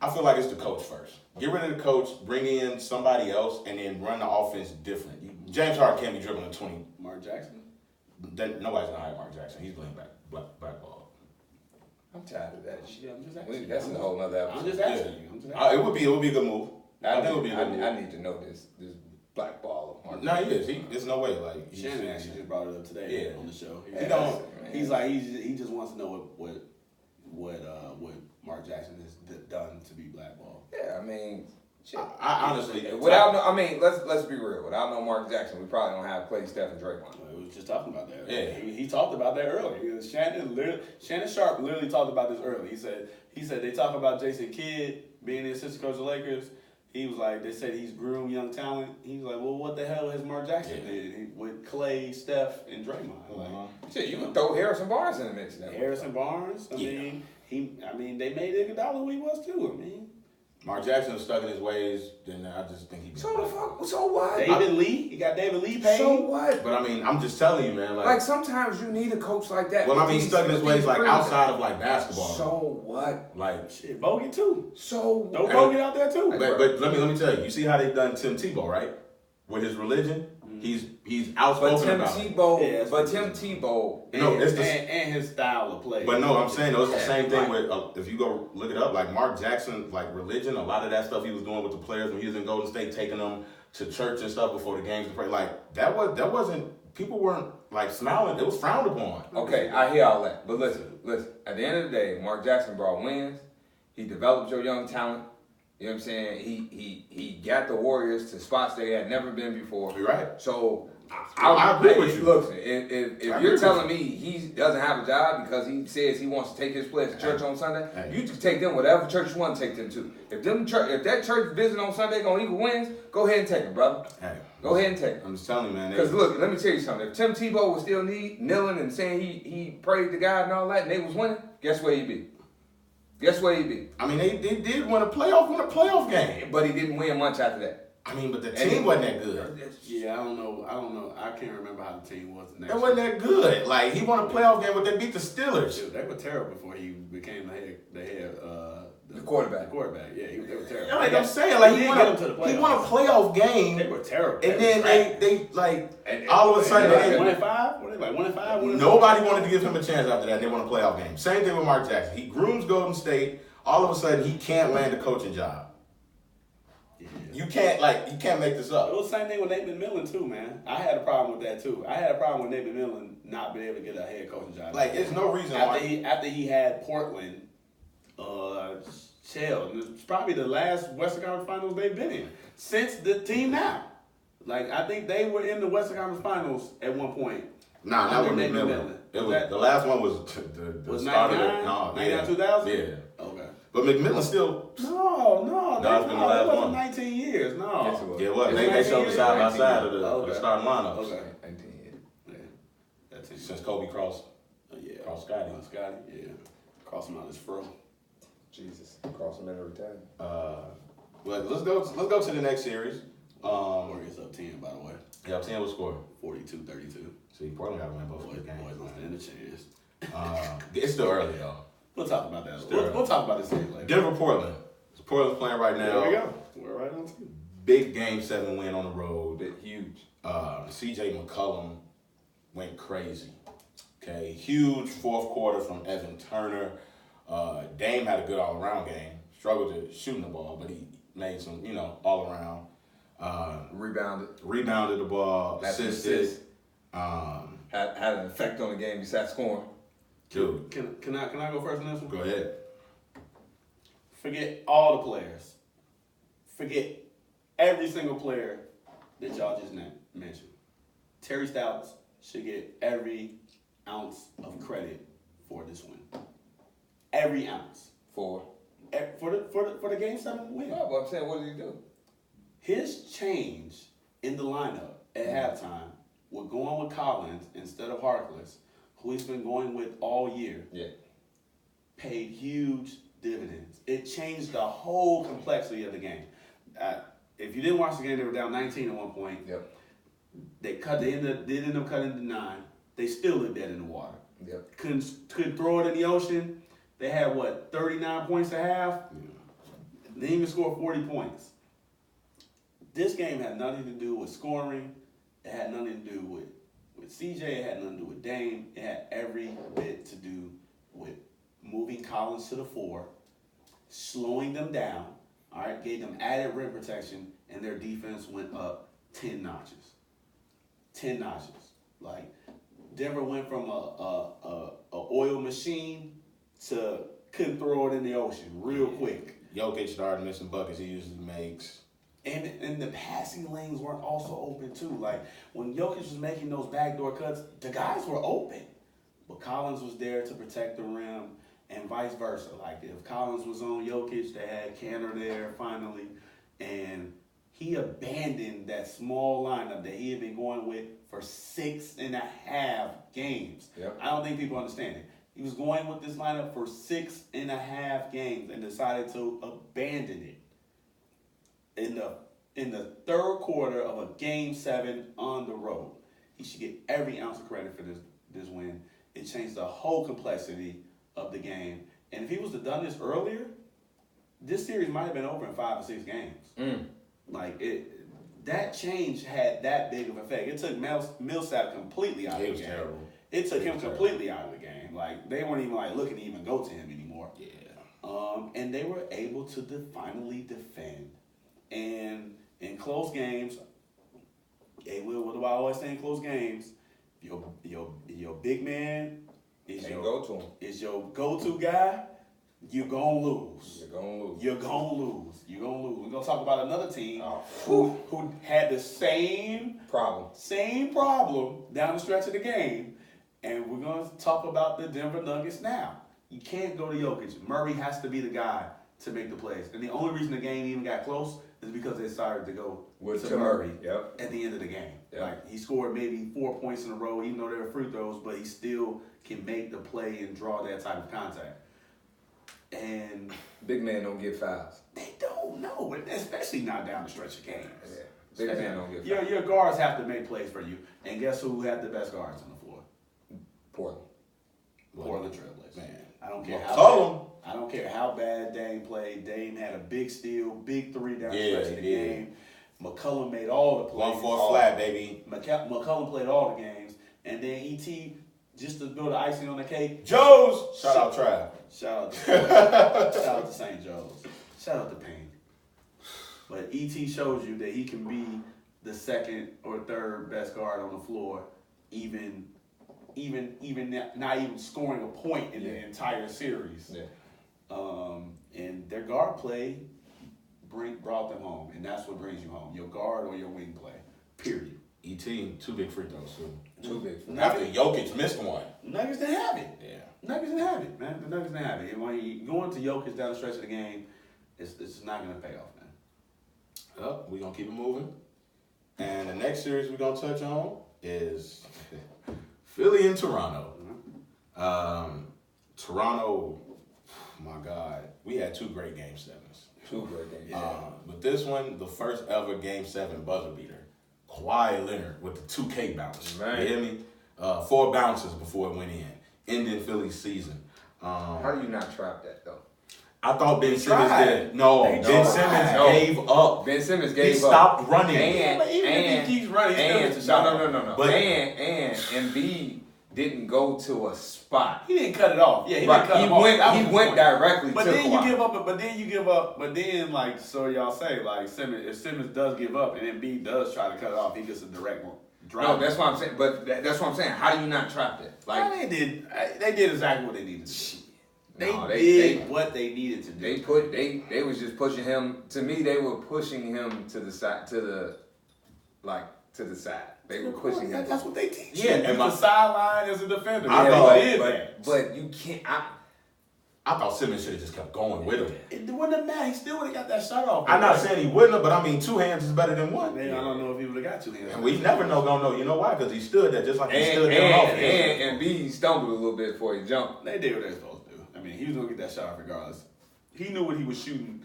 I feel like it's the coach first. Get rid of the coach, bring in somebody else, and then run the offense different. James Harden can't be dribbling 20. Mark Jackson? Nobody's gonna hire Mark Jackson. He's playing blackball. I'm tired of that shit. Yeah, I'm just asking. That's a whole nother episode. I'm just asking you. It would be a good move. I think it would be a good move. I need to know this blackball of Mark. No, he is. There's no way. Shannon actually just brought it up today on the show. He just wants to know what Mark Jackson has done to be blackballed. Yeah, I mean, shit. I honestly, let's be real. Without no Mark Jackson, we probably don't have Clay, Steph, and Draymond. We was just talking about that. Yeah. He talked about that earlier. Shannon Sharp literally talked about this early. He said they talk about Jason Kidd being the assistant coach of the Lakers. He was like, they said he's groomed young talent. He was like, well, what the hell has Mark Jackson did with Clay, Steph, and Draymond? Shit, you can throw Harrison Barnes in the mix now. Harrison Barnes. They made Iguodala who he was too. Mark Jackson is stuck in his ways. Then I just think he. So the fuck? So what? David Lee. He got David Lee paid. So what? But I'm just telling you, man. Like sometimes you need a coach like that. Well, stuck in his ways outside of basketball. So what? Shit, Bogey too. So throw Bogey out there too. But let me tell you. You see how they've done Tim Tebow, right? With his religion, he's outspoken about it. But Tim Tebow, and his style of play. But no, I'm saying it's the same thing with if you go look it up, like Mark Jackson, religion, a lot of that stuff he was doing with the players when he was in Golden State, taking them to church and stuff before the games to pray. That wasn't people weren't smiling. It was frowned upon. Okay, I hear all that. But listen. At the end of the day, Mark Jackson brought wins. He developed your young talent. You know what I'm saying? He got the Warriors to spots they had never been before. You're right. So I agree with you. Look, if you're telling me he doesn't have a job because he says he wants to take his players to church on Sunday, you just take them whatever church you want to take them to. If that church visit on Sunday gonna equal wins, go ahead and take them, brother. Go ahead and take them. I'm just telling you, man. Because look, let me tell you something. If Tim Tebow was still kneeling and saying he prayed to God and all that, and they was winning, guess where he'd be? Guess where he'd be? They did win a playoff game. But he didn't win much after that. But the team wasn't that good. Yeah, I don't know. I can't remember how the team was the next. It wasn't that good. He won a playoff game, but they beat the Steelers. Dude, they were terrible before he became the quarterback. The quarterback, yeah, they were terrible. I'm saying, he won a playoff game. They were terrible. And then they all of a sudden, 1-5. Were they 1-5? Nobody wanted to give him a chance after that. They won a playoff game. Same thing with Mark Jackson. He grooms Golden State. All of a sudden, he can't land a coaching job. You can't make this It up. was the same thing with Nate McMillan too, man. I had a problem with that too. I had a problem with Nate McMillan not being able to get a head coaching job. Like, there's no reason why. After he had Portland, shell. It's probably the last Western Conference Finals they've been in since the team now. Like, I think they were in the Western Conference Finals at one point. Nah, that was McMillan. It was the last one was the Was start 99? of 99, 2000? Yeah. Okay. But McMillan still. No, it's been the last it wasn't one. 19 years. No. Yes, it was. Yeah, it was. It's They 19 showed years. side by side of the Okay. starting lineups. Okay. 19 years. Yeah. That team. Since Kobe crossed. Yeah. Cross Scotty. Scotty, yeah. Cross him out his fro. Jesus. Cross him into retirement. But let's go to the next series. Warriors up 10, by the way. Yeah, 10 was score. 42-32. See, Portland got to win both of Boys these games. don't stand a chance. It's still early though. We'll talk about that. Sure. We'll talk about this later. Denver, Portland. So Portland's playing right now. There we go. We're right on too. Big Game 7 win on the road. Bit huge. CJ McCollum went crazy. Okay, huge fourth quarter from Evan Turner. Dame had a good all-around game. Struggled to shooting the ball, but he made some, all around. Rebounded the ball, Had some assisted. assists. Had an effect on the game besides scoring. Dude, Can I go first on this one? go ahead. Forget all the players. Forget every single player that y'all just mentioned. Terry Stotts should get every ounce of credit for this win. Every ounce For for the Game 7 win. no, but I'm saying, what did he do? His change in the lineup at halftime with going with Collins instead of Harkless, who he's been going with all year, Yeah. paid huge dividends. It changed the whole complexity of the game. If you didn't watch the game, they were down 19 at one point. Yep. They ended up cutting to 9. They still lived dead in the water. Yep. Couldn't throw it in the ocean. They had 39 points a half. They didn't even score 40 points. This game had nothing to do with scoring. It had nothing to do with CJ. It had nothing to do with Dame. It had every bit to do with moving Collins to the 4, slowing them down. All right, gave them added rim protection, and their defense went up 10 notches. 10 notches. Like, Denver went from a oil machine to couldn't throw it in the ocean real quick. Jokic started missing buckets he usually makes. And the passing lanes weren't also open too. Like, when Jokic was making those backdoor cuts, the guys were open. But Collins was there to protect the rim, and vice versa. Like, if Collins was on Jokic, they had Kanter there finally. And he abandoned that small lineup that he had been going with for 6.5 games. Yep. I don't think people understand it. He was going with this lineup for 6.5 games and decided to abandon it in the third quarter of a Game 7 on the road. He should get every ounce of credit for this win. It changed the whole complexity of the game. And if he was to done this earlier, this series might have been over in 5 or 6 games. Like, that change had that big of an effect. It took Millsap completely out of the game. It was terrible. It took him completely out of the game. Like, they weren't even looking to even go to him anymore. Yeah. And they were able to finally defend. And in close games, what do I always say in close games? Your big man is Can't go to him. your go-to guy. You're gonna lose. You're gonna lose. You're gonna lose. We're gonna talk about another team Oh. who had the same problem down the stretch of the game, and we're gonna talk about the Denver Nuggets now. You can't go to Jokic. Murray has to be the guy to make the plays, and the only reason the game even got close is because they started to go to Murray Yep. at the end of the game. Yep. Like, he scored maybe 4 points in a row, even though they were free throws, but he still can make the play and draw that type of contact. And Big men don't get fouls. they don't know, especially not down the stretch of games. Yeah. Big men don't get fouls. Your guards have to make plays for you. And guess who had the best guards on the floor? Portland Trailblazers. Man. I don't care how bad Dame played. Dame had a big steal, big 3 down the stretch of the game. McCollum made all the plays. 1-4 flat, baby. McCollum played all the games. And then E.T., just to build the icing on the cake, Joe's. Shout out Trav. shout out to St. Joe's. Shout out to Payne. But ET shows you that he can be the second or third best guard on the floor, even not even scoring a point in the entire series. Yeah. And their guard play brought them home, and that's what brings you home: your guard or your wing play. Period. ET, 2 big free throws too. 2 big. After Jokic missed one. Nuggets didn't have it. Yeah. Nuggets didn't have it, man. The Nuggets didn't have it. And when you going to Jokic down the stretch of the game, it's not going to pay off, man. Well, we're going to keep it moving. And the next series we're going to touch on is Philly and Toronto. Toronto, my God, we had 2 great Game 7s. 2 great games. But this one, the first ever Game 7 buzzer beater. Kawhi Leonard with the 2K bounce. Man. You hear me? 4 bounces before it went in. Ending Philly's season. How do you not trap that though? I thought Ben Simmons tried. did. No, They Ben tried. Simmons No. gave up. Ben Simmons He gave up. stopped running. And Even if he keeps running, he still gets a shot. No. But- and Embiid didn't go to a spot. He didn't cut it off. Yeah, he Right. didn't cut He it off. went- That he was his went point. directly But to then Kawhi. you give up. But then you give up. But then, like, so y'all say, like, Simmons, if Simmons does give up and Embiid does try to cut it off, he gets a direct drive. No, that's what I'm saying. But that's what I'm saying. How do you not trap that? Like, they did exactly what they needed to do. They No, did what they needed to do. They was just pushing him. To me, they were pushing him to the side, to the side. They were pushing him. That's what they teach. Yeah, you. and The sideline as a defender. I They thought- did that. But you can't. I thought Simmons should have just kept going with him. It wouldn't have mattered. He still would have got that shot off. I'm not saying he wouldn't have, but I mean, 2 hands is better than 1. Man, I don't know if he would have got 2 hands. And we never gonna know. You know why? Because he stood there just like he stood And there off. and B stumbled a little bit before he jumped. They did what they were supposed to do. I mean, he was gonna get that shot off regardless. He knew what he was shooting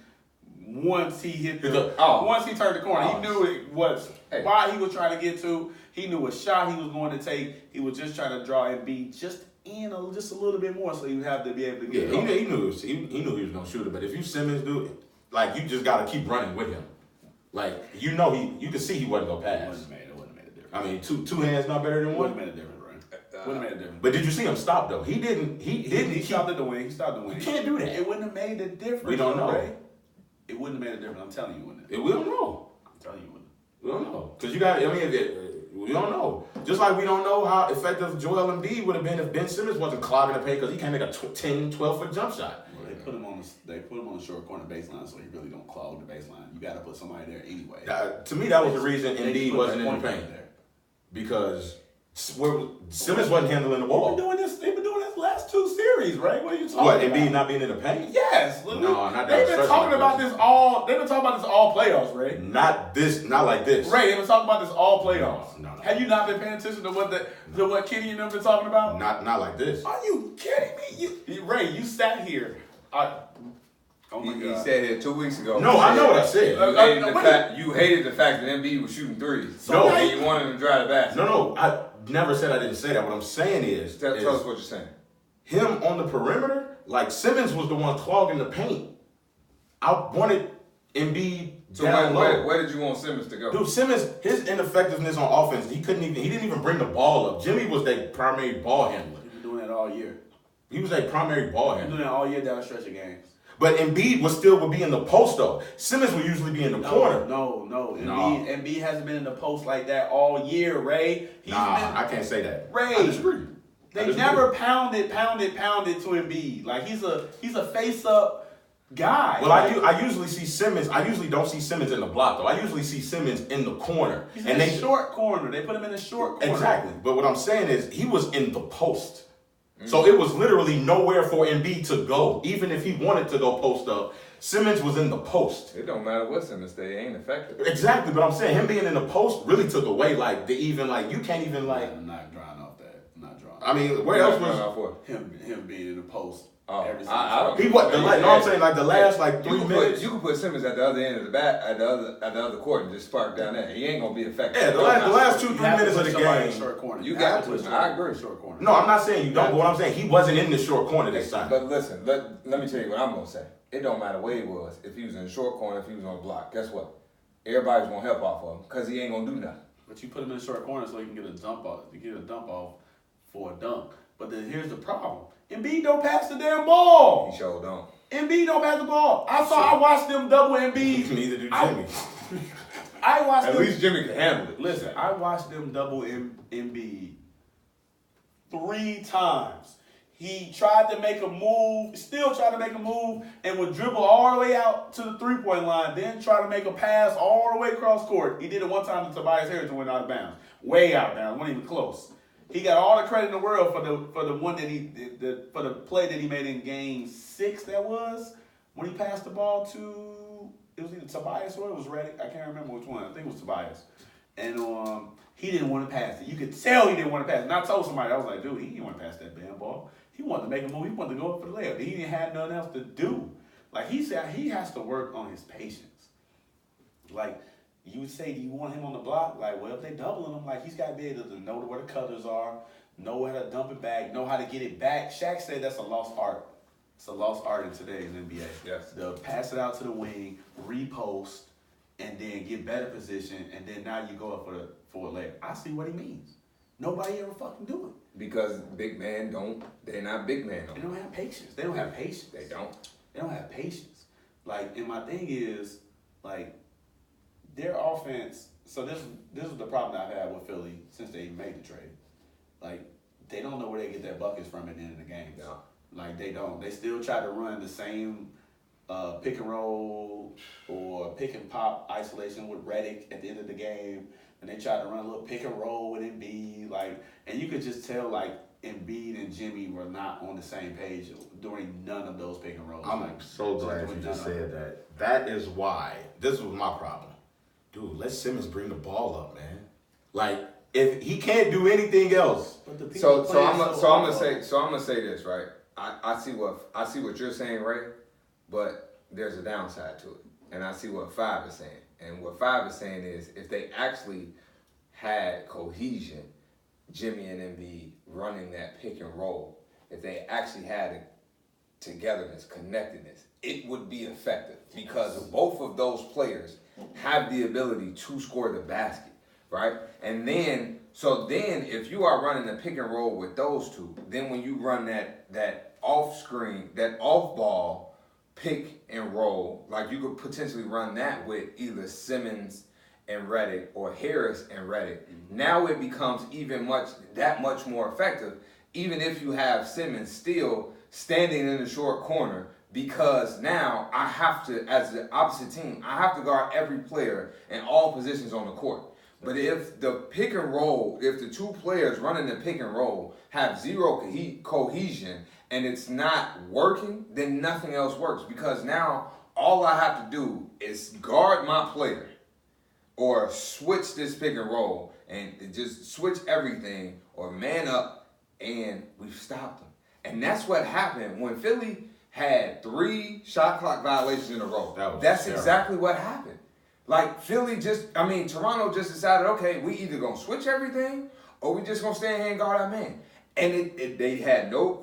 once he hit once he turned the corner. He knew it was why he was trying to get to. He knew what shot he was going to take. He was just trying to draw Embiid just a little bit more, so he would have to be able to get. Yeah, he knew he was gonna shoot it. But if you Simmons do it, like you just gotta keep running with him. Like you can see he wasn't gonna It pass. wouldn't have made a difference. I mean, two hands not better than It wouldn't 1. have made a difference, right? Wouldn't have made a difference. But did you see him stop though? He didn't. He stopped at the wing. He stopped at the wing. You can't do that. It wouldn't have made a difference. We don't know. Ray. It wouldn't have made a difference. I'm telling you, wouldn't it? We don't know. I'm telling you, wouldn't it? We don't know. Because you got. I mean, we don't know. Just like we don't know how effective Joel Embiid would have been if Ben Simmons wasn't clogging the paint because he can't make a 10, 12-foot jump shot. Well, they put him on the short corner baseline, so he really don't clog the baseline. You got to put somebody there anyway. To me, that was the reason They Embiid put wasn't that in the point paint. there. Because Simmons wasn't handling the They've ball. been doing this. They've been doing this last 2 series, right? What are you talking What, about? Embiid not being in the paint? Yes. No, not that They've been stretch talking like about this. this all. They've been talking about this all playoffs, Ray. Not like this. Ray, they've been talking about this all playoffs. No. Have you not been paying attention to what Kenny and them been talking about? Not like this. Are you kidding me? Ray, you sat here. Oh my He God. said it 2 weeks ago. No, I know what I said. You hated the fact that Embiid was shooting threes. No. And you wanted him to drive the basket. No, I never said I didn't say that. What I'm saying is, Tell us what you're saying. him on the perimeter, like Simmons was the one clogging the paint. I wanted Embiid So down low. where did you want Simmons to go? Dude, Simmons, his ineffectiveness on offense, he didn't even bring the ball up. Jimmy was their primary ball handler. You've been doing that all year. He was their primary ball You've been handler. doing that all year down the stretch of games. But Embiid would be in the post though. Simmons would usually be in the corner. No. No. Embiid hasn't been in the post like that all year, Ray. I can't say that. Ray. I disagree. They never pounded to Embiid. Like he's a face up guy. Well, I usually see Simmons. I usually don't see Simmons in the block though. I usually see Simmons in the corner. He's in the short corner. They put him in the short corner. Exactly. But what I'm saying is he was in the post. So it was literally nowhere for Embiid to go. Even if he wanted to go post up, Simmons was in the post. It don't matter what Simmons say, it ain't effective. Exactly. But I'm saying him being in the post really took away you can't even I'm not drawing off that. I'm not drawing. I mean, where else was Him being in the post. Oh, every single I don't- time. he? What I'm saying, like the last 3 minutes. You can put Simmons at the other end of the bat, at the other court, and just spark down there. He ain't gonna be effective. Yeah, the last 2-3 You have to minutes of put the somebody in game. the short corner. You have got put to. somebody I in the agree. Short corner. No, I'm not saying you don't. But what I'm saying, he wasn't in the short corner this time. But listen, let me tell you what I'm gonna say. It don't matter where he was. If he was in the short corner, if he was on the block, guess what? Everybody's gonna help off of him because he ain't gonna do nothing. But you put him in the short corner so he can get a dump off. To get a dump off for a dunk. But then here's the problem: Embiid don't pass the damn ball. He sure don't. Embiid don't pass the ball. I watched them double Embiid. Neither do Jimmy. I watched At them. least Jimmy can handle it. Listen, I watched them double Embiid 3 times. He tried to make a move, still tried to make a move, and would dribble all the way out to the 3-point line, then try to make a pass all the way across court. He did it one time to Tobias Harris and went out of bounds. Way out of bounds, wasn't even close. He got all the credit in the world for the one that for the play that he made in game 6, that was, when he passed the ball to, it was either Tobias or it was Redick. I can't remember which one. I think it was Tobias. And he didn't want to pass it. You could tell he didn't want to pass it. And I told somebody, I was like, dude, he didn't want to pass that damn ball. He wanted to make a move. He wanted to go up for the layup. He didn't have nothing else to do. Like, he said, he has to work on his patience. Like, you would say, do you want him on the block? Like, well, if they doubling him, like, he's got to be able to know where the cutters are, know how to dump it back, know how to get it back. Shaq said that's a lost art. It's a lost art in today's NBA. Yes. The pass it out to the wing, repost, and then get better position, and then now you go up for a layup. I see what he means. Nobody ever fucking do it. Because big men they're not big men. They don't have patience. They don't have patience. They don't. They don't have patience. Like, and my thing is, like, their offense, so this is the problem I've had with Philly since they made the trade. Like, they don't know where they get their buckets from at the end of the game. No. Like, they don't. They still try to run the same pick and roll or pick and pop isolation with Redick at the end of the game. And they tried to run a little pick and roll with Embiid. Like, and you could just tell, like, Embiid and Jimmy were not on the same page during none of those pick and rolls. I'm like, so glad you just said that. That is why. This was my problem. Dude, let Simmons bring the ball up, man. Like, if he can't do anything else. But the So people I'm playing gonna say this, right? I see what you're saying, Ray, but there's a downside to it. And I see what Five is saying. And what Five is saying is if they actually had cohesion, Jimmy and Embiid running that pick and roll, if they actually had togetherness, connectedness, it would be effective because both of those players have the ability to score the basket, right? And then, if you are running a pick and roll with those two, then when you run that off screen, that off ball pick and roll, like you could potentially run that with either Simmons and Redick or Harris and Redick. Now it becomes that much more effective, even if you have Simmons still standing in the short corner, because now I have to, as the opposite team, I have to guard every player in all positions on the court. But if the pick and roll, if the two players running the pick and roll have zero cohesion and it's not working, then nothing else works. Because now all I have to do is guard my player or switch this pick and roll and just switch everything or man up, and we've stopped them. And that's what happened when Philly had 3 shot clock violations in a row. That's exactly what happened. Like Toronto just decided, okay, we either gonna switch everything or we just gonna stand here and guard our man. And Philly had no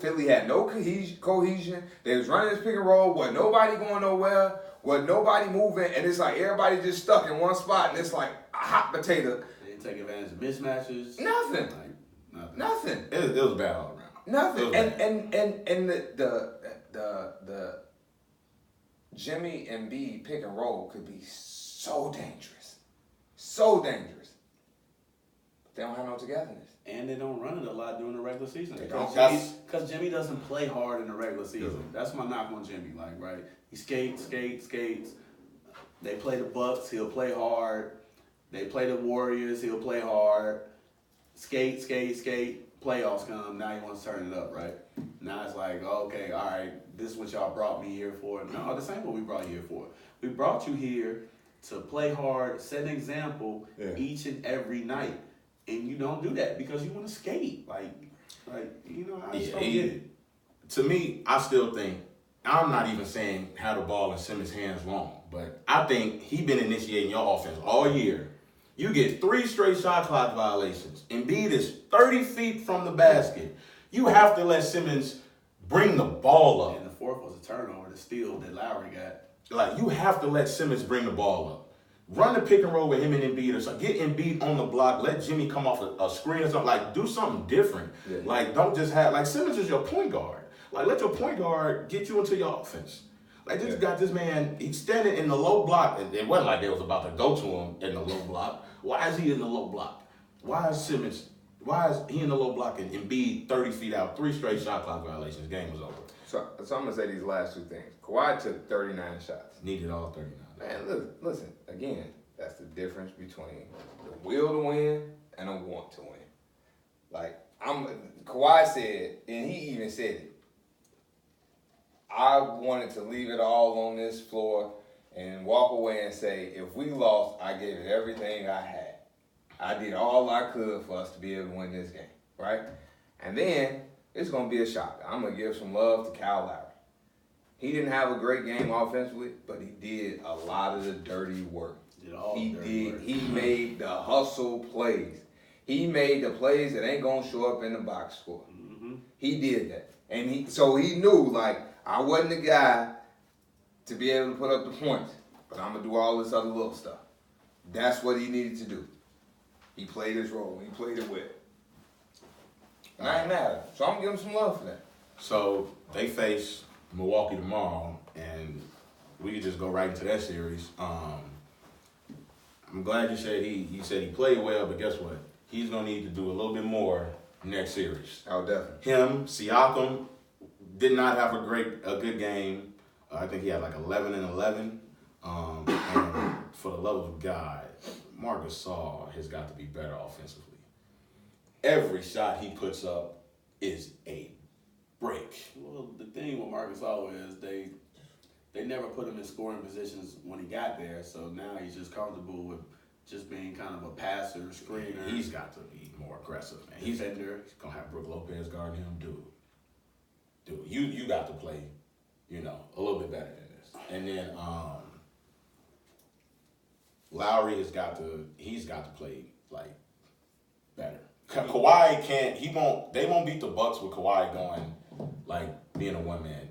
cohesion. They was running this pick and roll, wasn't nobody going nowhere, wasn't nobody moving, and it's like everybody just stuck in one spot, and it's like a hot potato. They didn't take advantage of mismatches. Nothing. Like, Nothing. It was bad all around. Nothing. And the Jimmy and Embiid pick and roll could be so dangerous. So dangerous. But they don't have no togetherness. And they don't run it a lot during the regular season. They don't. Because Jimmy doesn't play hard in the regular season. That's my knock on Jimmy. Like, right? He skates. They play the Bucks, he'll play hard. They play the Warriors, he'll play hard. Skate. Playoffs come, now he wants to turn it up, right? Now it's like, okay, all right, this is what y'all brought me here for. No, this ain't what we brought you here for. We brought you here to play hard, set an example each and every night. And you don't do that because you want to skate. I just don't get it. To me, I still think, I'm not even saying have the ball in Simmons' hands long, but I think he been initiating your offense all year. You get 3 straight shot clock violations. Embiid is 30 feet from the basket. You have to let Simmons bring the ball up. And the 4th was a turnover, the steal that Lowry got. Like, you have to let Simmons bring the ball up. Run the pick and roll with him and Embiid or something. Get Embiid on the block. Let Jimmy come off a screen or something. Like, do something different. Yeah. Like, don't just have, like, Simmons is your point guard. Like, let your point guard get you into your offense. Like, just got this man, he's standing in the low block, and it wasn't like they was about to go to him in the low block. Why is he in the low block? Why is he in the low block and Embiid 30 feet out, 3 straight shot clock violations, game was over. So I'm going to say these last 2 things. Kawhi took 39 shots. Needed all 39. Man, listen, again, that's the difference between the will to win and a want to win. Like, Kawhi said, and he even said it, I wanted to leave it all on this floor and walk away and say, if we lost, I gave it everything I had. I did all I could for us to be able to win this game, right? And then it's going to be a shock. I'm going to give some love to Kyle Lowry. He didn't have a great game offensively, but he did a lot of the dirty work. He made the hustle plays. He made the plays that ain't going to show up in the box score. Mm-hmm. He did that. And so he knew, like, I wasn't the guy to be able to put up the points, but I'm going to do all this other little stuff. That's what he needed to do. He played his role. He played it well. And I ain't mad at him. So I'm going to give him some love for that. So they face Milwaukee tomorrow, and we could just go right into that series. I'm glad you said he played well, but guess what? He's going to need to do a little bit more next series. Oh, definitely. Him, Siakam, did not have a good game. I think he had like 11 and 11. And for the love of God, Marc Gasol has got to be better offensively. Every shot he puts up is a break. Well, the thing with Marc Gasol is they never put him in scoring positions when he got there, so now he's just comfortable with just being kind of a passer, screener. He's got to be more aggressive, man. He's going to have Brook Lopez guarding him. Dude, you got to play, a little bit better than this. And then Lowry he's got to play, like, better. Kawhi they won't beat the Bucks with Kawhi going, like, being a one-man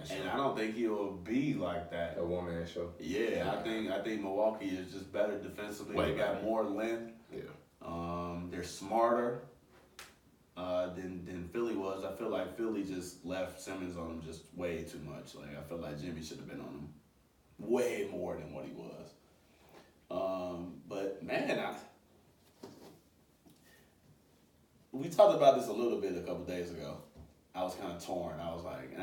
show. And I don't think he'll be like that. A one-man show. Yeah, I think Milwaukee is just better defensively. They got more length. Yeah. They're smarter than Philly was. I feel like Philly just left Simmons on him just way too much. Like, I feel like Jimmy should have been on him way more than what he was. But man, we talked about this a little bit a couple days ago. I was kind of torn. I was like,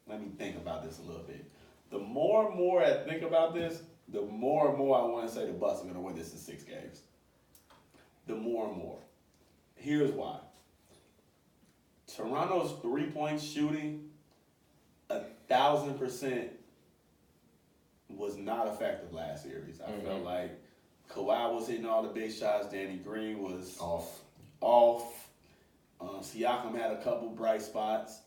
let me think about this a little bit. The more and more I think about this, the more and more I want to say the Bucks are going to win this in 6 games. The more and more. Here's why. Toronto's 3-point shooting, 1,000% was not effective last series. I felt like Kawhi was hitting all the big shots. Danny Green was off. Siakam had a couple bright spots.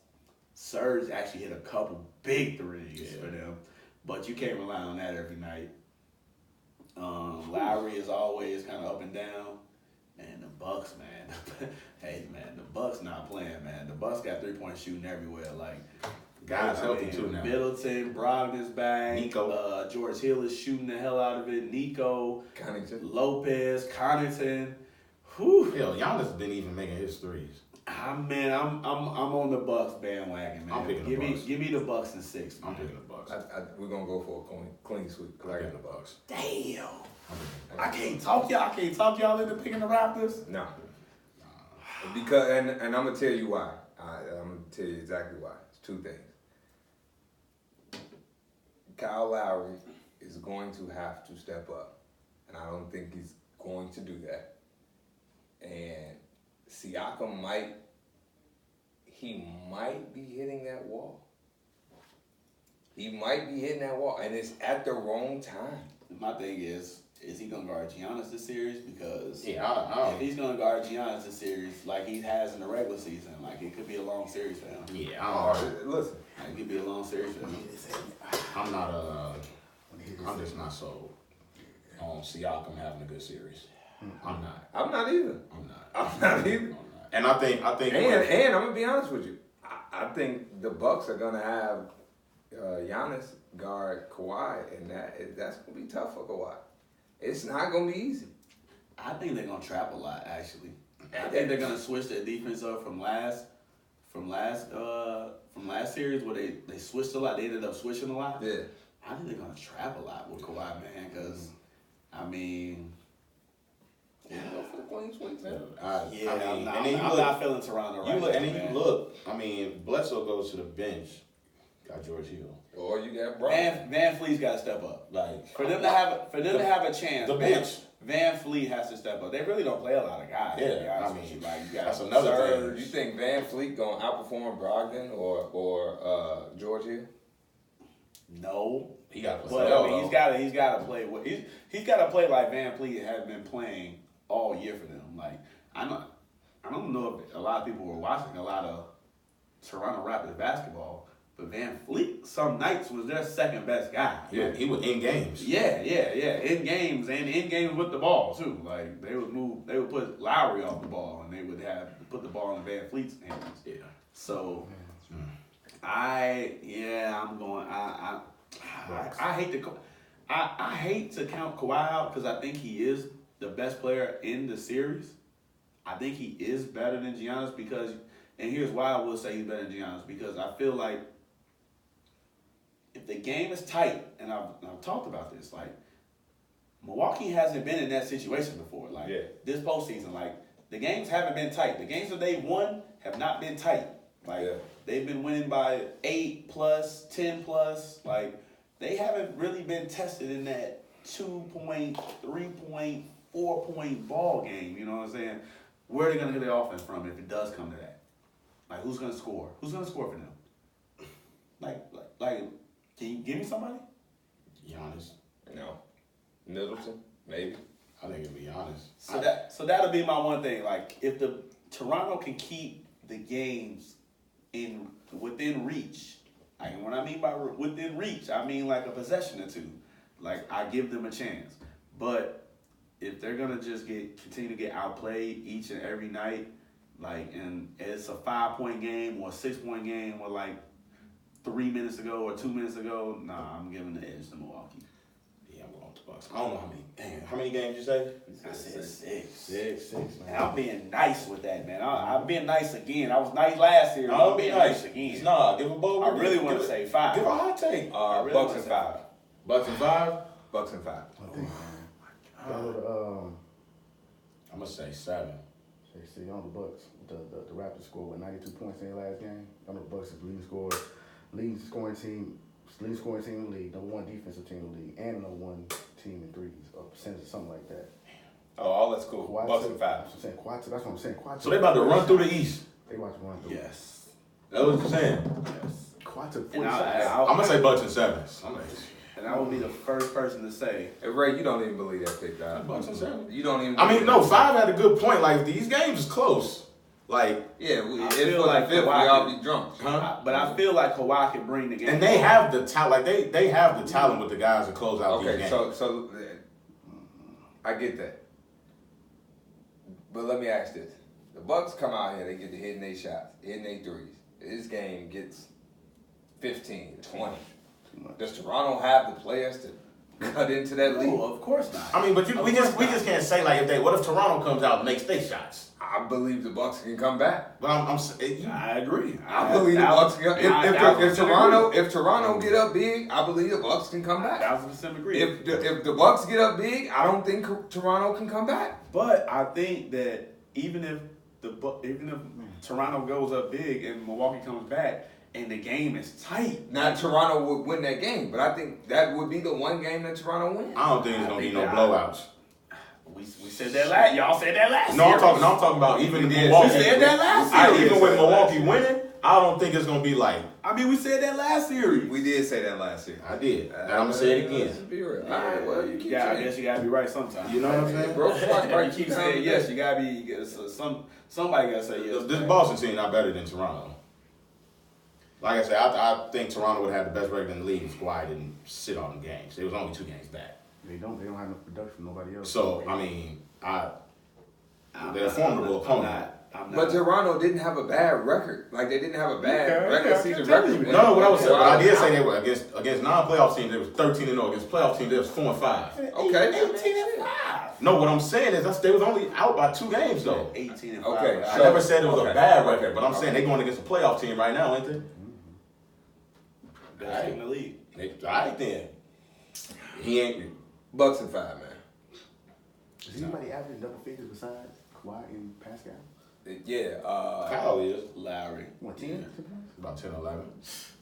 Serge actually hit a couple big threes for them, but you can't rely on that every night. Lowry is always kind of up and down, and the Bucks, man. Hey, man, the Bucks not playing, man. The Bucks got 3-point shooting everywhere. Like, guys healthy too now. Middleton, Brogdon's back. Nico. George Hill is shooting the hell out of it. Nico, Connaughton. Lopez, Connaughton. Whew. Hell, Giannis didn't even making his threes. I'm on the Bucks bandwagon, man. I'm picking the Bucks. Give me the Bucks in 6. Man. I'm picking the Bucks. We're gonna go for a clean sweep. I'm picking the Bucks. Damn. I can't talk y'all into picking the Raptors. No. Because and I'm gonna tell you why. I'm gonna tell you exactly why. It's 2 things. Kyle Lowry is going to have to step up, and I don't think he's going to do that. And Siakam might be hitting that wall. He might be hitting that wall, and it's at the wrong time. My thing is he gonna guard Giannis this series? Because if he's gonna guard Giannis this series like he has in the regular season, like it could be a long series for him. Listen, it could be a long series for him. I'm just not sold on Siakam having a good series. I'm not. I'm not either. And I think and I'm gonna be honest with you. I think the Bucks are gonna have Giannis guard Kawhi, and that's gonna be tough for Kawhi. It's not gonna be easy. I think they're gonna trap a lot. Actually, I think they're gonna switch their defense up from last last series where they switched a lot. They ended up switching a lot. Yeah. I think they're gonna trap a lot with Kawhi, man. Because I mean, Go for the Queens Wings, man. I'm not feeling Toronto right now. You look. I mean, Bledsoe goes to the bench. Got George Hill. Or you got Brown. Van Fleet's got to step up. Like For them to have a chance, the bench. Van Fleet has to step up. They really don't play a lot of guys. Yeah, to be honest I mean, with you. Like, you got that's another Sir, thing. you think Van Fleet gonna outperform Brogdon or George Hill? No, He got to but I mean, he's got to play. He's got to play like Van Fleet has been playing all year for them. Like I don't know if a lot of people were watching a lot of Toronto Raptors basketball, but Van Fleet some nights was their second best guy. Yeah, he was in games. Yeah. In games and in games with the ball too. Like they would put Lowry off the ball and they would put the ball in Van Fleet's hands. Yeah. So I hate to count Kawhi out because I think he is the best player in the series. I think he is better than Giannis and here's why I will say he's better than Giannis, because I feel like if the game is tight, and I've talked about this, like Milwaukee hasn't been in that situation before. Like this postseason, like the games haven't been tight. The games that they've won have not been tight. Like they've been winning by 8+, 10+. Like they haven't really been tested in that 2-point, 3-point, 4-point ball game. You know what I'm saying? Where are they gonna get their offense from if it does come to that? Like who's gonna score? Who's gonna score for them? Like can you give me somebody? Giannis. No. Middleton, maybe. I think it'll be Giannis. So that'll be my one thing. Like if the Toronto can keep the games within reach. Like when I mean by within reach, I mean like a possession or two. Like I give them a chance. But if they're gonna just continue to get outplayed each and every night, like and it's a 5-point game or a 6-point game or like 3 minutes ago or 2 minutes ago, nah, I'm giving the edge to Milwaukee. Yeah, I'm going with the Bucks. I don't know how many games you say? I said 6. 6, man. And I'm being nice with that, man. I'm being nice again. I was nice last year. No, I'm be being nice again. Nah, give a bold. I really want to say 5. Give a hot take. really Bucks wanna and say 5. Bucks and 5. Bucks and 5. I think, man. I'm gonna say 7. See, on the Bucks, the Raptors scored with 92 points in their last game. On the Bucks is leading scoring team in the league, number 1 defensive team in the league, and number 1 team in threes, or percentage or something like that. Oh, all that's cool. Kawhi Bucks took- and 5. That's what I'm saying. Kawhi So they about to run through the East. They watch run through. Yes. That's what you're saying. Yes. Kawhi took 40 And shots. I'm gonna say Bucks and 7. And I will be the first person to say. Hey, Ray, you don't even believe that pick, dog. Bucks and 7. You don't even. I mean, believe no, that. 5 had a good point. Like these games is close. Like, Yeah, I if feel for like the fifth, we Kawhi all could- be drunk. huh? But I feel like Kawhi can bring the game. And they have the talent. Like they have the talent with the guys to close out these Okay, games. so I get that. But let me ask this: the Bucks come out here, they get to hitting their shots, hitting their threes. This game gets 15, 20. Does Toronto have the players to cut into that lead? No, of course not. I mean, but we just can't say like what if Toronto comes out and makes their shots? I believe the Bucks can come back. But I agree. I believe the Bucks can. If Toronto get up big, I believe the Bucks can come back. 1,000% agree. If the Bucks get up big, I don't think Toronto can come back. But I think that even if Toronto goes up big and Milwaukee comes back and the game is tight, Now Toronto would win that game, but I think that would be the one game that Toronto wins. I don't think it's gonna be no that- blowouts. we said that last. Y'all said that last. No, I'm series. talking about even We if did. Milwaukee. We said that last series. Even with Milwaukee winning, I don't think it's gonna be like I mean, we said that last series. We did say that last year. I did, and I'm gonna say it Let's again. be real. All right, well, you keep Yeah, I saying guess you gotta be right sometimes. You know what I'm saying? Bro, watch, You keep saying yes. You gotta be somebody gotta say yes. This Boston team not better than Toronto. Like I said, I think Toronto would have the best record in the league if Kawhi didn't sit on the games. It was only 2 games back. They don't have enough production from nobody else. So I mean, they're a formidable opponent. I'm not. But Toronto didn't have a bad record. Like they didn't have a bad Okay, regular okay, I season can tell record. you that. No, what I was saying, but I did say Wow. they were against non-playoff teams. They was 13-0. Against playoff teams, they was 4-5. Okay. 18-5. No, what I'm saying is they was only out by 2 games though. 18-5. Okay, I so- never said it was okay. a bad record, but I'm saying they're going against a playoff team right now, ain't they? Best team in the league. All right then. He ain't. Bucks and 5, man. Is anybody averaging double figures besides Kawhi and Pascal? Yeah, Kyle is Lowry. What, 10? Yeah. about 10, 11.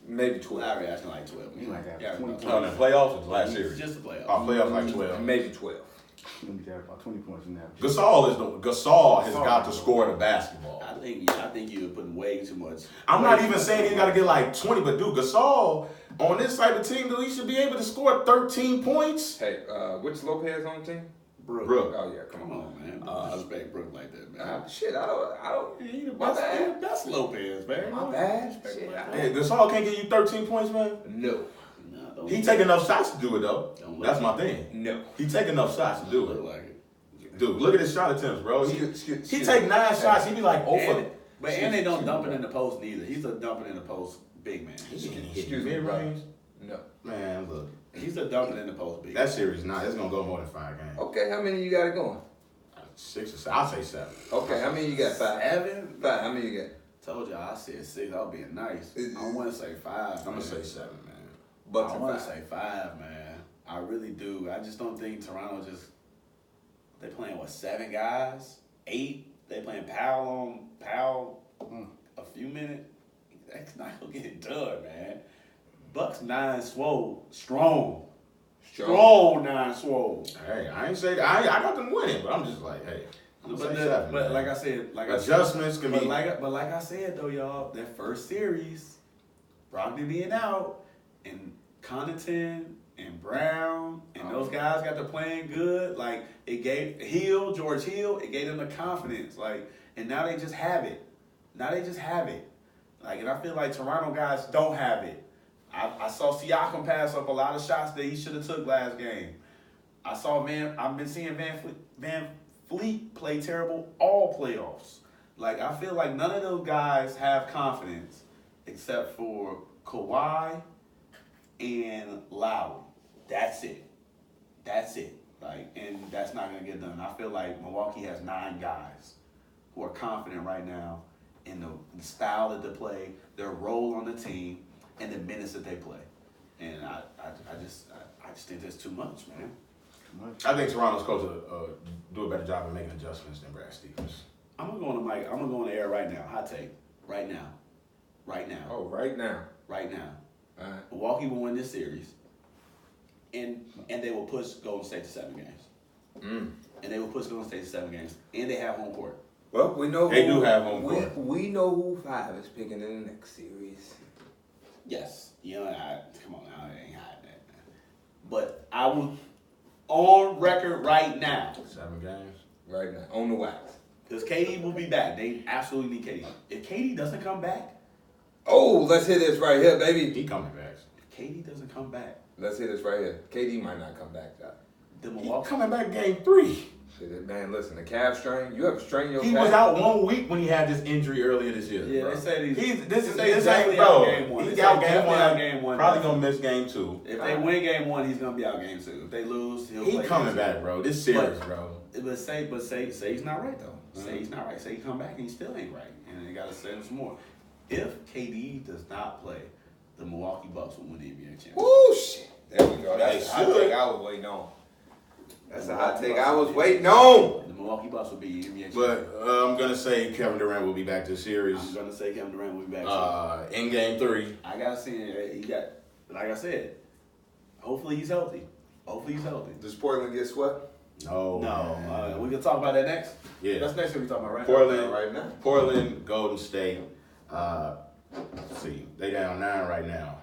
maybe 12. Lowry actually like 12. He might have Yeah, 20 about Oh, in the playoffs or the last It's series? just the playoffs. Oh, playoffs like 12. Maybe 12. Let me have about 20 points in that. Gasol has got to score the basketball. I think you're putting way too much. I'm not even saying he's got to get like 20, but dude, Gasol on this type of team, dude, he should be able to score 13 points. Hey, which Lopez on the team? Brooke. Oh yeah, Come on, man. Don't disrespect Brooke like that, man. Shit, I don't. He the My best, bad. he the best Lopez, man. My Don't bad. disrespect Shit, him like I- that. Hey, Gasol can't give you 13 points, man. No, Nah, don't He take enough shots to do it though. Don't look That's my like thing. no. He take enough shots to do look it. like it. Dude, look at his shot attempts, bro. He Excuse take me. 9 shots. He be like, oh And, for. but and they don't dump it in the post neither. He's a dumping in the post big man. He can hit Excuse me, mid bro. range. No. Man, look, He's a dumping in the post big. that series not. It's gonna go more than 5 games. Okay, how many you got it going? 6 or 7. I'll say 7. Okay, how many you got? 5. Seven. 5. How many you got? Told y'all I said 6. I was being nice. I want to say 5. I'm gonna say 7, man. Bucks I and want to 5. say 5, man. I really do. I just don't think Toronto just. They playing what 7 guys, 8. They playing Powell a few minutes. That's not gonna get it done, man. Bucks 9 swole, strong 9 swole. Hey, I ain't say I got them winning, but I'm just like, hey, I'm gonna say 7. but man. like I said, Adjustments can but be. like I said though, y'all, that first series, Brogdon being out, and Connaughton and Brown and those guys got to playing good. Like it gave George Hill, it gave them the confidence. Like, and now they just have it. Like, and I feel like Toronto guys don't have it. I saw Siakam pass up a lot of shots that he should have took last game. I've been seeing Van Fleet play terrible all playoffs. Like, I feel like none of those guys have confidence except for Kawhi and Lowry. That's it. Like, and that's not gonna get done. I feel like Milwaukee has 9 guys who are confident right now in the style that they play, their role on the team, and the minutes that they play. And I just think that's too much, man. I think Toronto's coach will do a better job of making adjustments than Brad Stevens. I'm gonna go on the mic. I'm gonna go on the air right now. Hot take. Right now. Oh, right now. Right now. All right. Milwaukee will win this series. And they will push Golden State to 7 games. And they will push Golden State to 7 games. And they have home court. Well, we know They do have home court. We know who 5 is picking in the next series. Yes. You know, come on now, I ain't hiding that, man. But I will, on record right now, 7 games. Right now, on the wax. because KD will be back. They absolutely need KD. If KD doesn't come back, Oh, let's hear this right here, baby. He coming back. if KD doesn't come back, Let's hear this right here. KD might not come back, Doc. the He Milwaukee. coming back game 3. Man, listen, the calf strain. You have a strain in your He calf. was out 1 week when he had this injury earlier this year. Yeah, bro. they said this ain't definitely bro. out game 1. He's They out said game definitely 1. out game 1. Probably gonna miss game 2. If they win game 1, he's gonna be out game 2. If they lose, he'll He play coming game 2. back, bro. This series, bro. But say he's not right though. Say he's not right. Say he come back and he still ain't right, and they gotta send him some more. If KD does not play, the Milwaukee Bucks will win the NBA championship. Woo, shit. There we go. That's They a hot should. take I was waiting on. That's a hot take I was waiting on. The Milwaukee Bucks will be NBA But champion. I'm gonna say Kevin Durant will be back this series. I'm gonna say Kevin Durant will be back. In game 3. I gotta see it. He got, like I said, hopefully he's healthy. Does Portland get swept? No. No, we can talk about that next. Yeah. That's next week we talking about, right? Portland, Right now. Portland, Golden State. Let's see, they down 9 right now.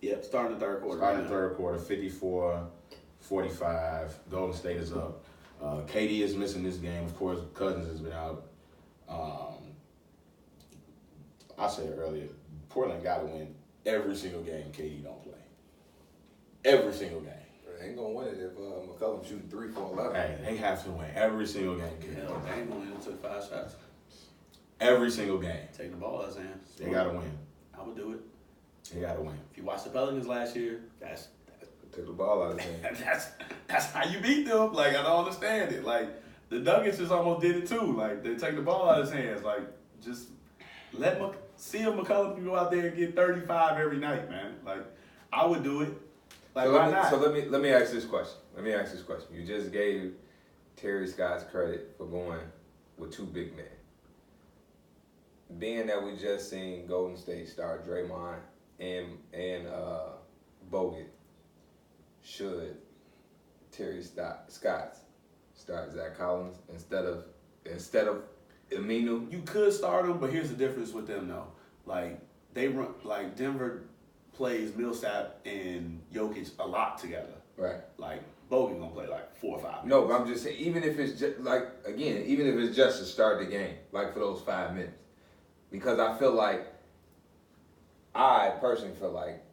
Yep, starting the third quarter. Starting right the now. third quarter, 54-45. Golden State is up. KD is missing this game. Of course, Cousins has been out. I said earlier, Portland got to win every single game KD don't play. Every single game. They ain't gonna win it if McCollum shooting 3 for 11. Hey, they have to win every single game. Hell, they ain't going in and took 5 shots. Every single game. Taking the ball out of his hands. They got to win. I would do it. They got to win. If you watch the Pelicans last year, Took the ball out of his hand. that's how you beat them. Like, I don't understand it. Like, the Nuggets just almost did it too. Like, they take the ball out of his hands. Like, just see if McCollum can go out there and get 35 every night, man. Like, I would do it. Like, So why not? let me ask this question. You just gave Terry Stotts credit for going with 2 big men. Being that we just seen Golden State start Draymond and Bogut, should Terry Stotts start Zach Collins instead of Aminu? You could start them, but here's the difference with them though. Like they run, like Denver plays Millsap and Jokic a lot together. Right. Like Bogut gonna play like 4 or 5 minutes. No, but I'm just saying, even if it's just even if it's just to start the game, like for those 5 minutes, because I personally feel like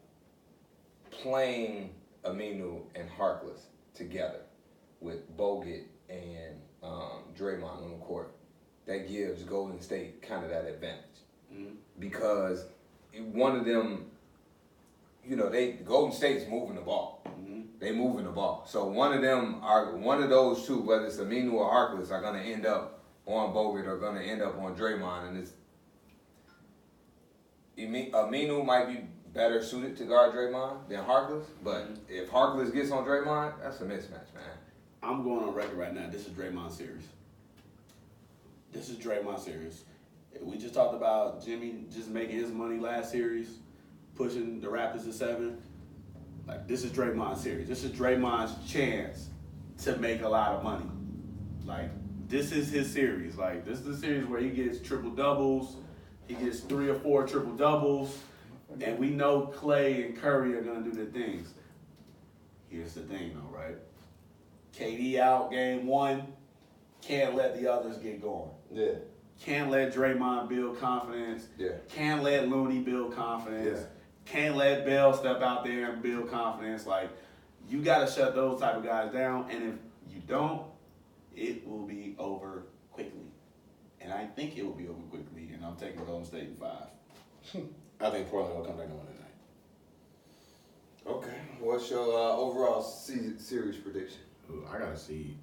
playing Aminu and Harkless together with Bogut and Draymond on the court, that gives Golden State kind of that advantage. Mm-hmm. Because one of them, Golden State's moving the ball. Mm-hmm. They moving the ball. So one of those two, whether it's Aminu or Harkless, are gonna end up on Bogut or gonna end up on Draymond, and Aminu might be better suited to guard Draymond than Harkless, but if Harkless gets on Draymond, that's a mismatch, man. I'm going on record right now. This is Draymond series. We just talked about Jimmy just making his money last series, pushing the Raptors to 7. Like, this is Draymond's series. This is Draymond's chance to make a lot of money. Like, this is his series. Like, this is the series where he gets triple doubles. He gets 3 or 4 triple doubles. And we know Clay and Curry are going to do their things. Here's the thing, though, right? KD out game 1. Can't let the others get going. Yeah. Can't let Draymond build confidence. Yeah. Can't let Looney build confidence. Yeah. Can't let Bell step out there and build confidence. Like, you got to shut those type of guys down. And if you don't, it will be over quickly. And I think it will be over quickly. And I'm taking Golden State in 5. I think Portland will come back and win tonight. Okay. What's your overall series prediction? Ooh, I gotta see.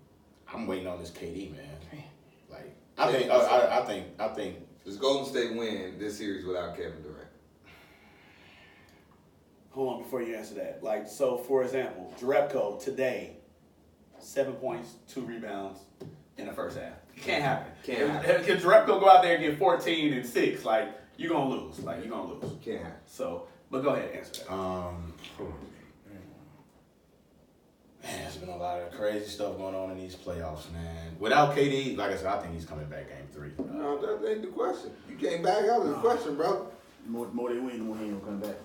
I'm waiting on this KD, man. Like, I think. Does Golden State win this series without Kevin Durant? Hold on before you answer that. Like, so for example, Jerebko today, 7 points, 2 rebounds in the first half. It can't happen. If Jerebko go out there and get 14 and 6, like, you're gonna lose. Can't happen. So, but go ahead, answer that. Man, there's been a lot of crazy stuff going on in these playoffs, man. Without KD, like I said, I think he's coming back game 3. No, that ain't the question. You can't back out of the question, bro. More they win, the more he ain't gonna come back.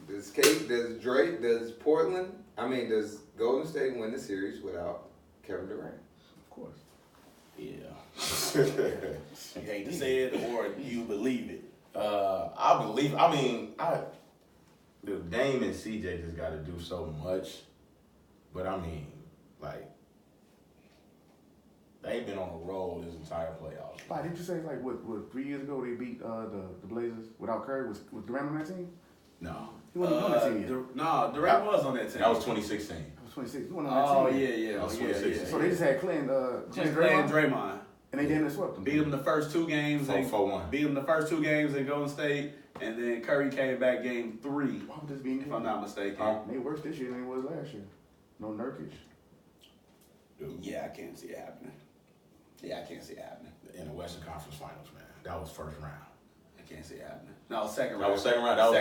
Does Golden State win the series without Kevin Durant? Of course. Yeah. You hate to say it, or you believe it. I believe. I mean, Dude, Dame and CJ just got to do so much. But I mean, like, they've been on a roll this entire playoffs. Why didn't you say like what 3 years ago they beat the Blazers without Curry? Was Durant on that team? No. He wasn't on that team yet. Durant was on that team. That was 2016. He was 26. He wasn't on that team. Yeah. That was 2016. So they just had Clay and Draymond. And they damn swept them. Beat them the first 2 games. 4-1. Beat them the first 2 games in Golden State, and then Curry came back game 3. Why would this be? If I'm not mistaken. They worse this year than they was last year. No Nurkic. Dude. Yeah, I can't see it happening. In the Western Conference Finals, man. That was first round. I can't see it happening. No, second round. That was second round. That was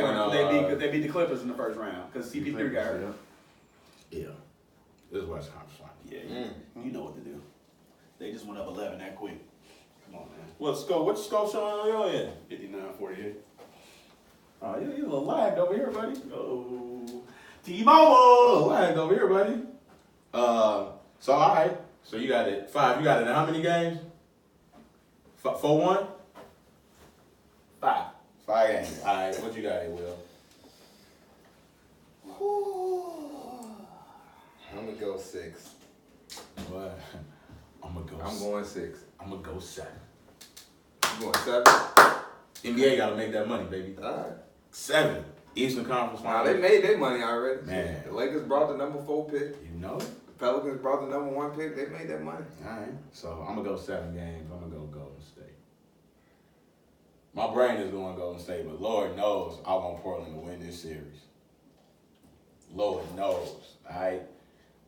when they beat the Clippers in the first round because CP3 got hurt. Yeah. This is Western Conference Finals. Yeah, you know what to do. They just went up 11 that quick. Come on, man. What's the score showing on your end? 59-48. Oh, you a little lagged over here, buddy. Oh, A T-Mobile. little lagged over here, buddy. So all right. So you got it 5. You got it in how many games? 4-1. 5. 5 games. All right. What you got here, Will? I'm gonna go 6. What? I'm I'm going 6. I'm gonna go 7. You going 7? NBA got to make that money, baby. All right. 7. Eastern Conference Now Finals. they made their money already. Man. The Lakers brought the number 4 pick. You know it. The Pelicans brought the number 1 pick. They made that money. All right. So I'm gonna go 7 games. I'm gonna go Golden State. My brain is going Golden State, but Lord knows I want Portland to win this series. Lord knows, all right?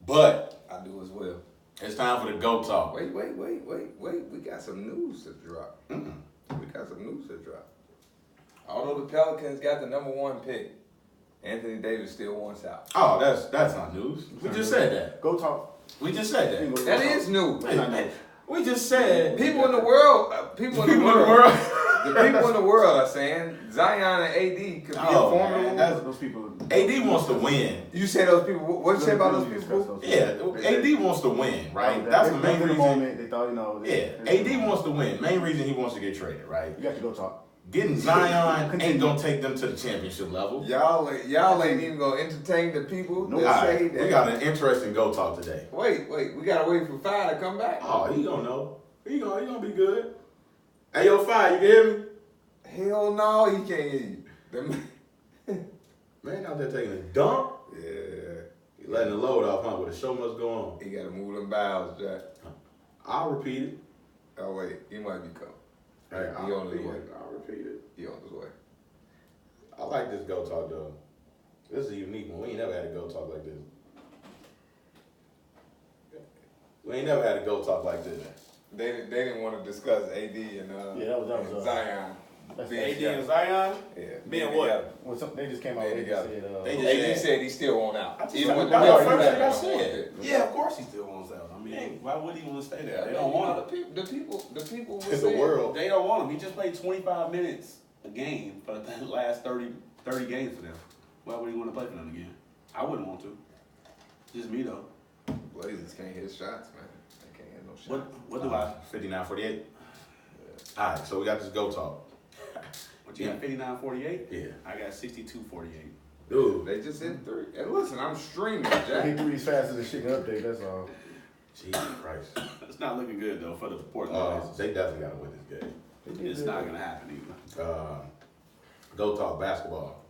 But I do as well. it's time for the GOAT talk. Wait. We got some news to drop. We got some news to drop. Although the Pelicans got the number 1 pick, Anthony Davis still wants out. Oh, that's not news. We just said that. Go talk. We just said that. That is new. We just said People in the world, the people in the world are saying Zion and AD could be a formidable. Man, Those people. AD wants to win. You say those people? What you say about those people? Yeah, AD wants to win, right? That's the main reason. Moment, they thought, you know. Yeah, AD wants to win. Main reason he wants to get traded, right? You got to go talk. Getting Zion ain't gonna take them to the championship level. Y'all ain't even gonna entertain the people All that say right, that. we got an interesting GOAT talk today. Wait, we gotta wait for Fire to come back. Oh, he gonna know. He gonna be good. Hey, yo, Fire, you can hear me? Hell no, he can't hear you. Man out there taking a dump. Yeah, He letting the load off, huh? But the show must go on. he gotta move them bowels, Jack. I'll repeat it. Oh wait, he might be coming. Hey, He on his way. I'll repeat it. He on his way. I like this GOAT talk though. This is a unique one. We ain't never had a GOAT talk like this. We ain't never had a GOAT talk like this. They didn't want to discuss AD and Yeah, that was Zion. That's Being AD together. and Zion? Yeah, Being what? together. Well, they just came out They and together. said, They just AD said he still won't out. just Even said- with that's the the first first thing I said. Yeah, of course he still wants out. I mean, why would he want to stay there? They don't want him. The people In was the saying- world. They don't want him. He just played 25 minutes a game for the last 30 games for them. Why would he want to play for them again? I wouldn't want to. Just me though. Blazers can't hit shots, man. They can't hit no shots. What do I? 59-48. All right, so we got this GOAT talk. What you got? 59-48. Yeah. I got 62-48. Dude. They just hit 3. And listen, I'm streaming, hit Jack. threes fast as the shit can update, that's all. Jesus Christ. It's not looking good though for the Portland Blazers. They definitely got to win this game. It's not gonna happen either. GOAT talk basketball.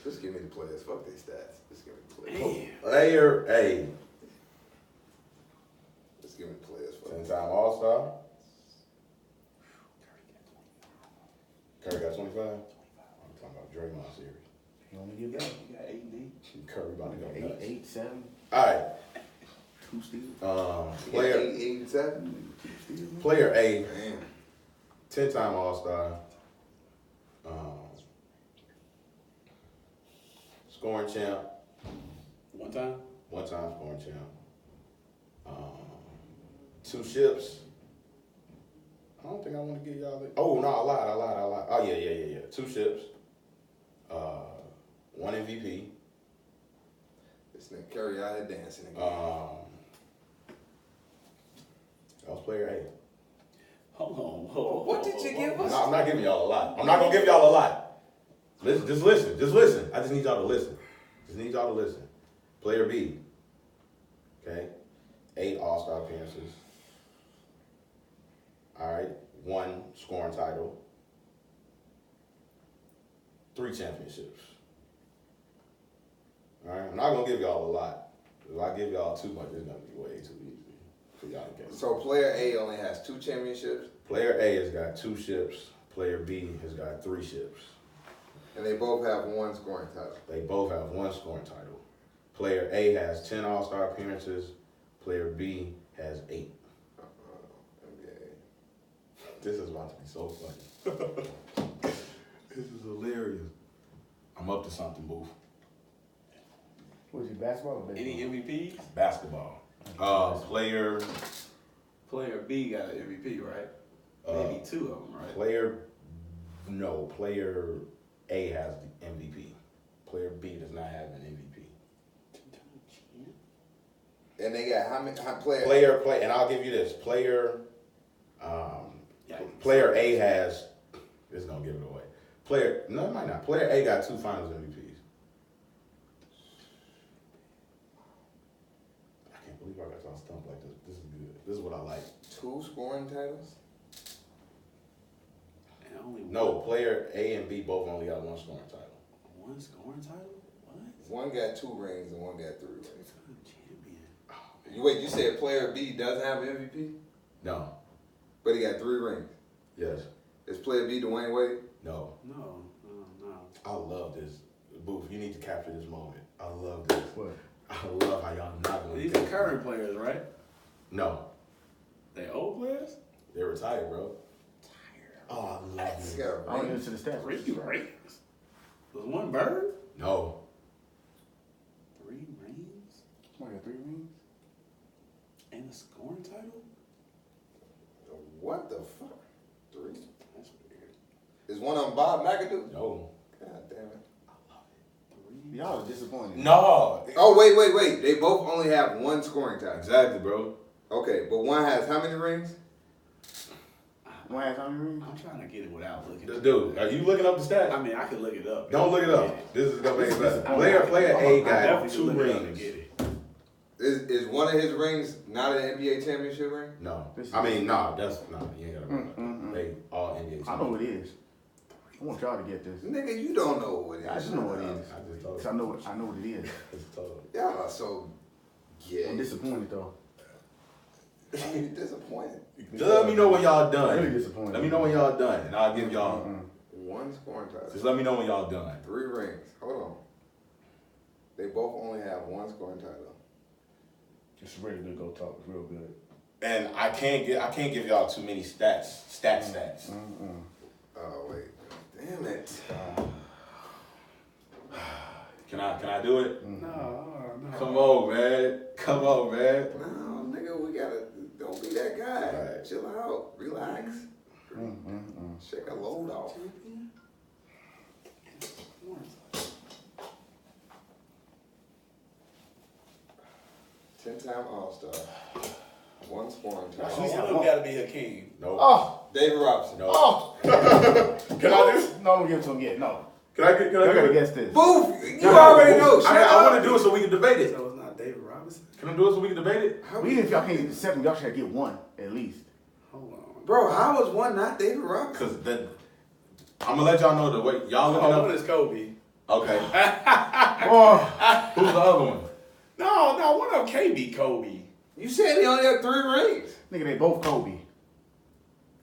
Just give me the players. Fuck their stats. Just give me the players. Player A. Just give me the players. Fuck 10-time All-Star. Curry got 25. I'm talking about Draymond series. He only get that. You got 8D. Curry about to go nuts. 8, 7, All right. 2 steals. Player 8 and 7. Player A, Man. 10-time All-Star. Scoring champ. One time. One-time scoring champ. 2 ships. I don't think I want to give y'all the. Oh no, I lied. Oh yeah. 2 ships. 1 MVP. This nigga Curry out here dancing again. That was player A. Hold on. What did you give us? No, I'm not giving y'all a lot. I'm not gonna give y'all a lot. Listen, just listen. I just need y'all to listen. Player B. Okay. 8 All-Star appearances. All right. 1 scoring title. 3 championships. All right. I'm not gonna give y'all a lot. If I give y'all too much, it's gonna be way too easy for y'all to get. So player A only has 2 championships, Player A has got 2 ships. Player B has got 3 ships. and they both have 1 scoring title. They both have 1 scoring title. Player A has 10 All-Star appearances. Player B has 8. Okay. This is about to be so funny. This is hilarious. I'm up to something, Booth. Was he basketball or baseball? Any MVPs? Basketball. Player Player B got an MVP, right? Maybe 2 of them, right? Player A has the MVP. Player B does not have an MVP. And they got how many players? Player, and I'll give you this. Player A has, this is gonna give it away. It might not. Player A got 2 Finals MVPs. I can't believe I got y'all stumped like this. This is good. This is what I like. 2 scoring titles? And only No, player A and B both only got 1 scoring title. 1 scoring title? What? One got 2 rings and one got 3 rings. Champion. Wait, you said player B doesn't have an MVP? No. But he got 3 rings. Yes. Is player B Dwayne Wade? No. No. I love this. Booth, you need to capture this moment. I love this. What? I love how y'all not gonna These get are current players, right? No. They old players? They're retired, bro. Oh, I love this. He got I a don't ring. get to the stats. 3 rings? Was one bird? No. 3 rings? Somebody got 3 rings? And a scoring title? What the fuck? 3. That's weird. Is one of them Bob McAdoo? No. God damn it. 3? Y'all are disappointed. No. Oh, wait. They both only have 1 scoring title. Exactly, bro. Okay, but one has how many rings? One has how many rings? I'm trying to get it without looking. Dude, are you looking up the stats? I mean, I could look it up. Don't look it up. This is gonna make it better. Player A I got definitely 2 could look it up and rings. get it. Is one of his rings not an NBA championship ring? No. This is- I mean, no, that's no, you ain't gotta bring it Mm, up. They all NBA. I know what it is. I want y'all to get this. Nigga, you don't know what it is. I just know what it is. I just told 'Cause you. I know what it is. Just told Y'all are so I'm disappointed though. I'm disappointed. you. Just let me know when y'all Really done. disappointed. Let me know when y'all done, and I'll give y'all. 1 scoring title. Just let me know when y'all done. 3 rings. Hold on. They both only have 1 scoring title. It's really good go talk. It's real good. And I can't give y'all too many stats. Oh wait. Damn it. Can I do it? No. Come on, man. Come on, man. No, nigga, we gotta don't be that guy. Right. Chill out. Relax. Shake a load off. Champion? 10-time All-Star. 1 scoring One title. of them got to be Hakeem. No. Oh! David Robinson. No. Oh! Can I do? No, I'm gonna give it to him yet. No. Can I I gotta do it? guess this. Boof! You already know. Shut I up. want to do it so we can debate it. So it's not David Robinson? Can I do it so we can debate it? How- Well, even if y'all can't get the 7, y'all should get 1 at least. Hold on. Bro, how was one not David Robinson? Cause then I'm gonna let y'all know the way y'all looking One up. is Kobe. Okay. Oh! Who's the other one? No, one of them can't be Kobe. You said he only had 3 rings. Nigga, they both Kobe.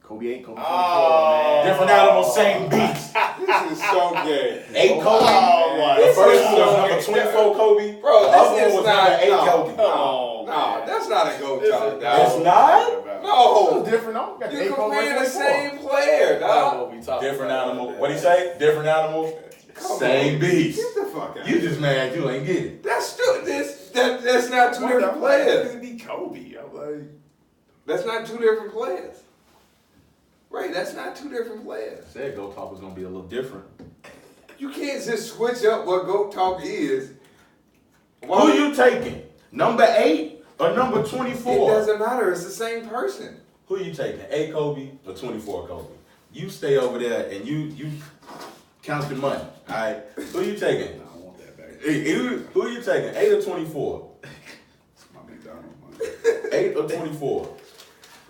Kobe 8, Kobe 24, Oh. man. Different animals, same beats. This is so gay. 8 Kobe. my The first one was God. number 24 Kobe. Bro, the other this one is was not number 8 Kobe. Oh, No, that's not a GOAT This talk, is- dog. It's not? That No. was different, though. Got You're 8 Kobe comparing the 24. same player, That's dog. what we talking Different about. animal. What do you say? Different animal, Come same on. beats. Get the fuck out. You just mad you ain't get it. That's still that's not 2 different players. It be Kobe. I'm like, That's not 2 different players. Right, that's not 2 different players. I said Go Talk was gonna be a little different. You can't just switch up what GOAT talk is. Who you taking? Number 8 or number It 24? doesn't matter. It's the same person. Who you taking? 8 Kobe or 24 Kobe? You stay over there and you count your money. All right. Who you taking? I want that back. Who you taking? 8 or 24? It's my McDonald's money. 8 or 24?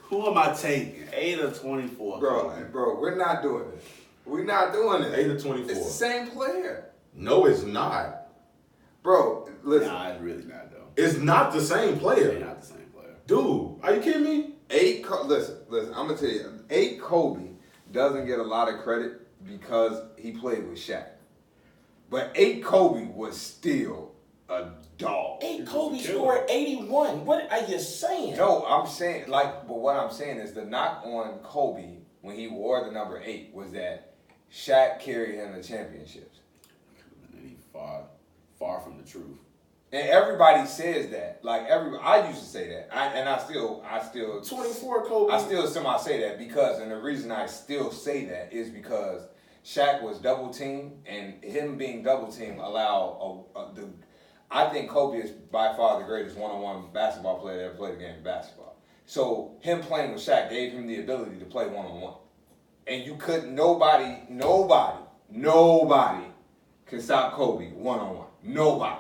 Who am I taking? 8 or 24? Bro, we're not doing this. We're not doing this. 8 or 24? It's the same player. No, it's not. Bro, listen. Nah, it's really not though. It's not the same They're player. not the same player. Dude, are you kidding me? Listen, I'm gonna tell you, 8 Kobe doesn't get a lot of credit because he played with Shaq. But 8 Kobe was still a dog. 8 Kobe scored 81. What are you saying? No, I'm saying but what I'm saying is the knock on Kobe when he wore the number 8 was that Shaq carried him to championships. And he far from the truth. And everybody says that. I used to say that. I still 24 Kobe. I still somehow say that and the reason I still say that is because Shaq was double teamed, and him being double teamed I think Kobe is by far the greatest one-on-one basketball player that ever played the game of basketball. So him playing with Shaq gave him the ability to play one-on-one, and you couldn't. Nobody can stop Kobe one-on-one. Nobody.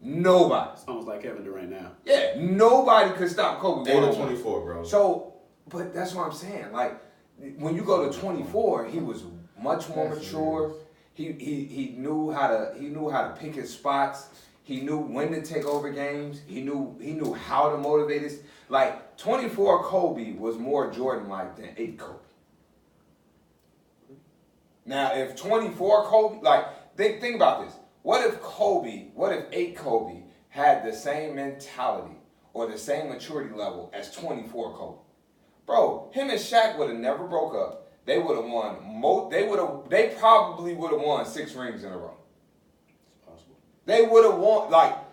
It's almost like Kevin Durant now. Yeah, nobody could stop Kobe 8 or one-on-one. 24, bro. So, but that's what I'm saying. Like, when you go to 24, he was much more mature. He knew how to pick his spots. He knew when to take over games. He knew how to motivate us. Like, 24 Kobe was more Jordan-like than 8 Kobe. Now, if 24 Kobe, like, think about this. What if 8 Kobe had the same mentality or the same maturity level as 24 Kobe? Bro, him and Shaq would have never broke up. They would have won. They probably would have won 6 rings in a row. It's possible. They would have won.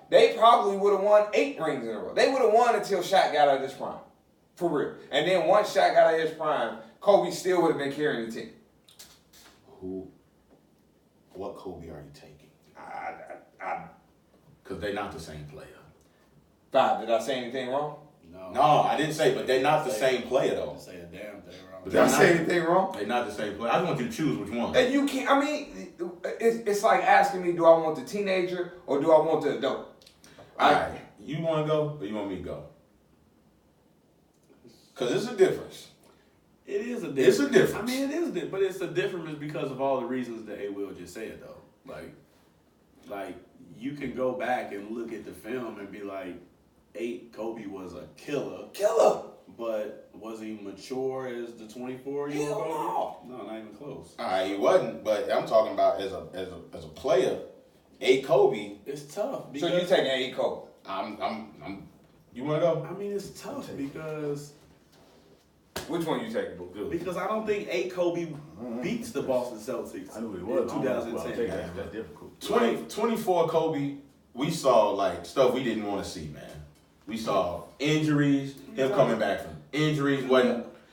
They probably would have won 8 rings in a row. They would have won until Shaq got out of his prime, for real. And then once Shaq got out of his prime, Kobe still would have been carrying the team. What Kobe are you taking? Because they're not the same player. 5. Did I say anything wrong? No, I didn't say, but they're not the same player though. Say a damn thing wrong. But Did I say anything wrong? They're not the same player. I just want you to choose which one. And you can't. I mean, it's like asking me, do I want the teenager or do I want the adult? All right, you want to go or you want me to go? Because it's a difference. It is a difference. It's a difference. I mean, it is a difference, but it's a difference because of all the reasons that A. Will just said, though. Like you can go back and look at the film and be like, 8 Kobe was a killer. But was he mature as the 24-year-old Kobe? No, not even close. All right, he wasn't, but I'm talking about as a player. 8 Kobe. It's tough. So you taking 8 Kobe? You want to go? I mean, it's tough because Which one you taking, Boo? because I don't think 8 Kobe beats the Boston Celtics I knew it in was. 2010. That's difficult. 24 Kobe, we saw like stuff we didn't want to see, man. We saw injuries, him coming back from injuries.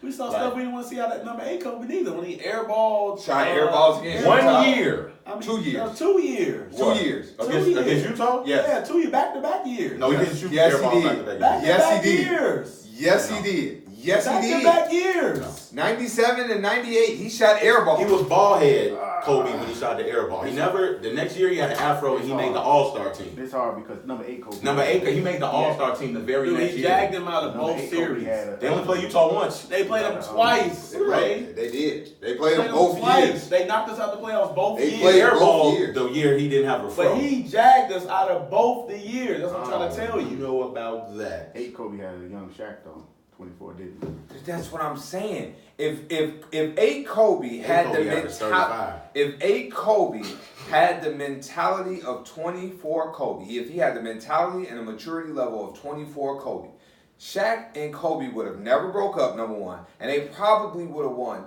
We saw stuff we didn't want to see out of that number 8 Kobe neither. When he airballed. Shot airballs again. 1 year. I mean, 2 years. 2 years. 2 years. Against Utah? Yes. Yeah, 2 years. Back-to-back years. No, he didn't shoot Yes, the he airball did. back-to-back. Yes, he did. Years. Yes, he did. Yes, he did. Back-to-back years. 97 and 98, he shot airball. He was ball head Kobe when he shot the airball. The next year he had an afro and he made the All-Star team. It's hard because number 8 Kobe. Number 8, he made the All-Star team the very Dude, next he year. jagged him out of Number both 8 Kobe series. had They only played Utah once. They played him twice, right? They did. They played Played them both twice. years. They knocked us out the playoffs both They years. played both Airball years. the year he didn't have a fro. But he jagged us out of both the years. That's what I'm trying to tell You you. know about that. 8 Kobe had a young Shaq though. 24 didn't. That's what I'm saying. If 8 Kobe had Kobe the averaged 35. if 8 Kobe had the mentality of 24 Kobe, if he had the mentality and the maturity level of 24 Kobe, Shaq and Kobe would have never broke up, number one, and they probably would have won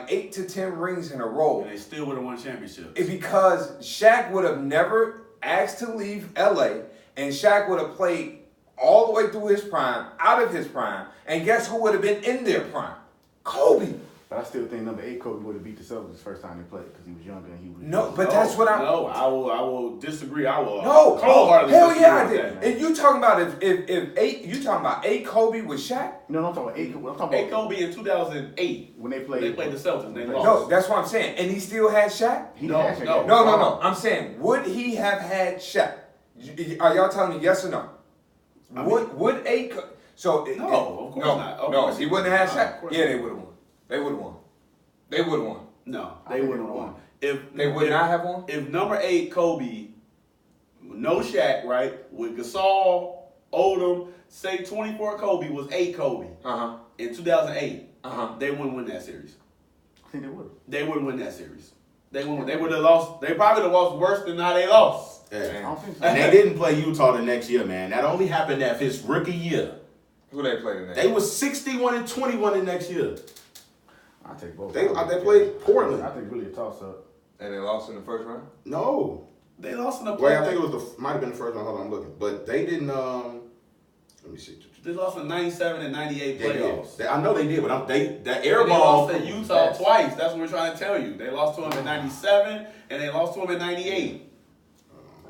8 to 10 rings in a row. And they still would have won championships. Because Shaq would have never asked to leave LA, and Shaq would have played all the way through his prime, out of his prime, and guess who would have been in their prime? Kobe. But I still think number 8 Kobe would have beat the Celtics the first time they played because he was younger and he was. No, but that's what I'm. No, I will disagree. I will. No, wholeheartedly hell disagree yeah, I with did. that, man. And you talking about if 8? You talking about 8 Kobe with Shaq? No, I'm talking about 8 Kobe. I'm talking 8 about Kobe in 2008. when they played. They played the Celtics. They lost. No, that's what I'm saying. And he still had Shaq? He No, had Shaq. no. No. I'm saying, would he have had Shaq? Are y'all telling me yes or no? Would 8? So No, of course no, not. Of no, course he not. wouldn't have had No, of Shaq. course Yeah, not. they would have won. They would have won. They would have won. No, I they think wouldn't they have won. won. If They would not have won. If number 8 Kobe, no Shaq, right, with Gasol, Odom, say 24 Kobe was 8 Kobe in 2008, they wouldn't win that series. I think they would. They wouldn't win that series. They wouldn't. They would have lost. They probably would have lost worse than how they lost. I Yeah. don't think so. And they didn't play Utah the next year, man. That only happened at his rookie year. Who they played in that? They was 61 and 21 the next year. I take both. They played Portland. I think really a toss up. And they lost in the first round? No. They lost in the Wait, I playoffs. think it was might have been the first one. Hold on, I'm looking. But they didn't. Let me see. They lost in 97 and 98 They did. playoffs. I know they did, but that air They ball. lost to Utah twice. That's what we're trying to tell you. They lost to him in 97 and they lost to him in 98.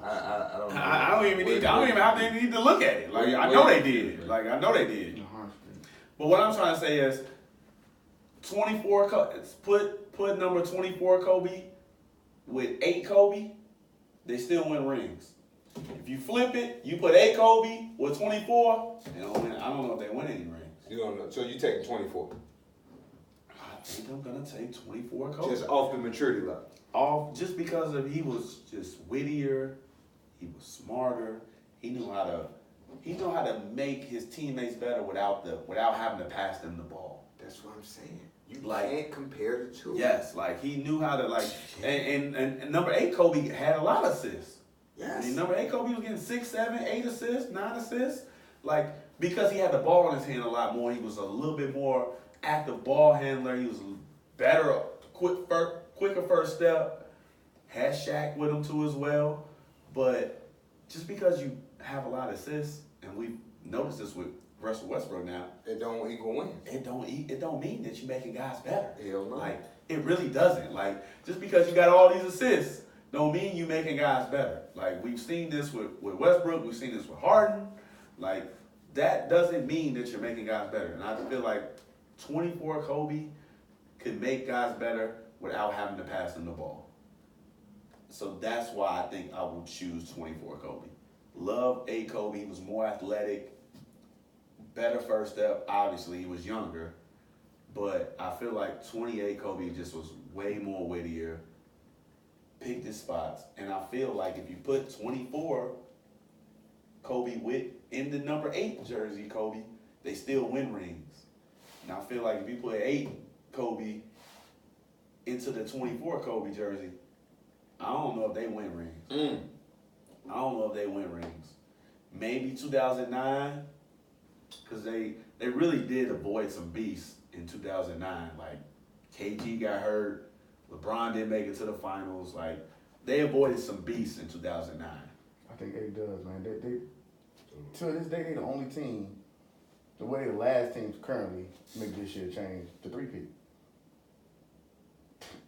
I don't know. I don't even have to need to look at it. Like I know they did. Like I know they did. But what I'm trying to say is 24 put number 24 Kobe with 8 Kobe, they still win rings. If you flip it, you put 8 Kobe with 24, they don't win. I don't know if they win any rings. You don't know. So you taking 24? I think I'm gonna take 24 Kobe. Just off the maturity level. Off just because of he was just wittier, he was smarter, he knew how to he know how to make his teammates better without having to pass them the ball. That's what I'm saying. You Like- can't compare the two. Yes, like he knew how to and number 8 Kobe had a lot of assists. I Yes. mean, number 8 Kobe was getting 6, 7, 8 assists, 9 assists. Like, because he had the ball in his hand a lot more, he was a little bit more active ball handler. He was better, quicker first step. Had Shaq with him too as well. But just because you have a lot of assists, and we've noticed this with Russell Westbrook now, It don't equal wins. it don't mean that you're making guys better. Hell no. Like, it really doesn't. Like, just because you got all these assists don't mean you making guys better. Like, we've seen this with Westbrook, we've seen this with Harden. Like, that doesn't mean that you're making guys better. And I feel like 24 Kobe could make guys better without having to pass them the ball. So that's why I think I would choose 24 Kobe. Love 8 Kobe. He was more athletic, better first step. Obviously, he was younger. But I feel like 28 Kobe just was way more wittier, picked his spots. And I feel like if you put 24 Kobe in the number 8 jersey, Kobe, they still win rings. And I feel like if you put 8 Kobe into the 24 Kobe jersey, I don't know if they win rings. I don't know if they win rings. Maybe 2009, because they really did avoid some beasts in 2009. Like, KG got hurt. LeBron didn't make it to the finals. Like, they avoided some beasts in 2009. I think 8 does, man. They to this day, they the only team, the way the last teams currently make this shit change, the 3-peat.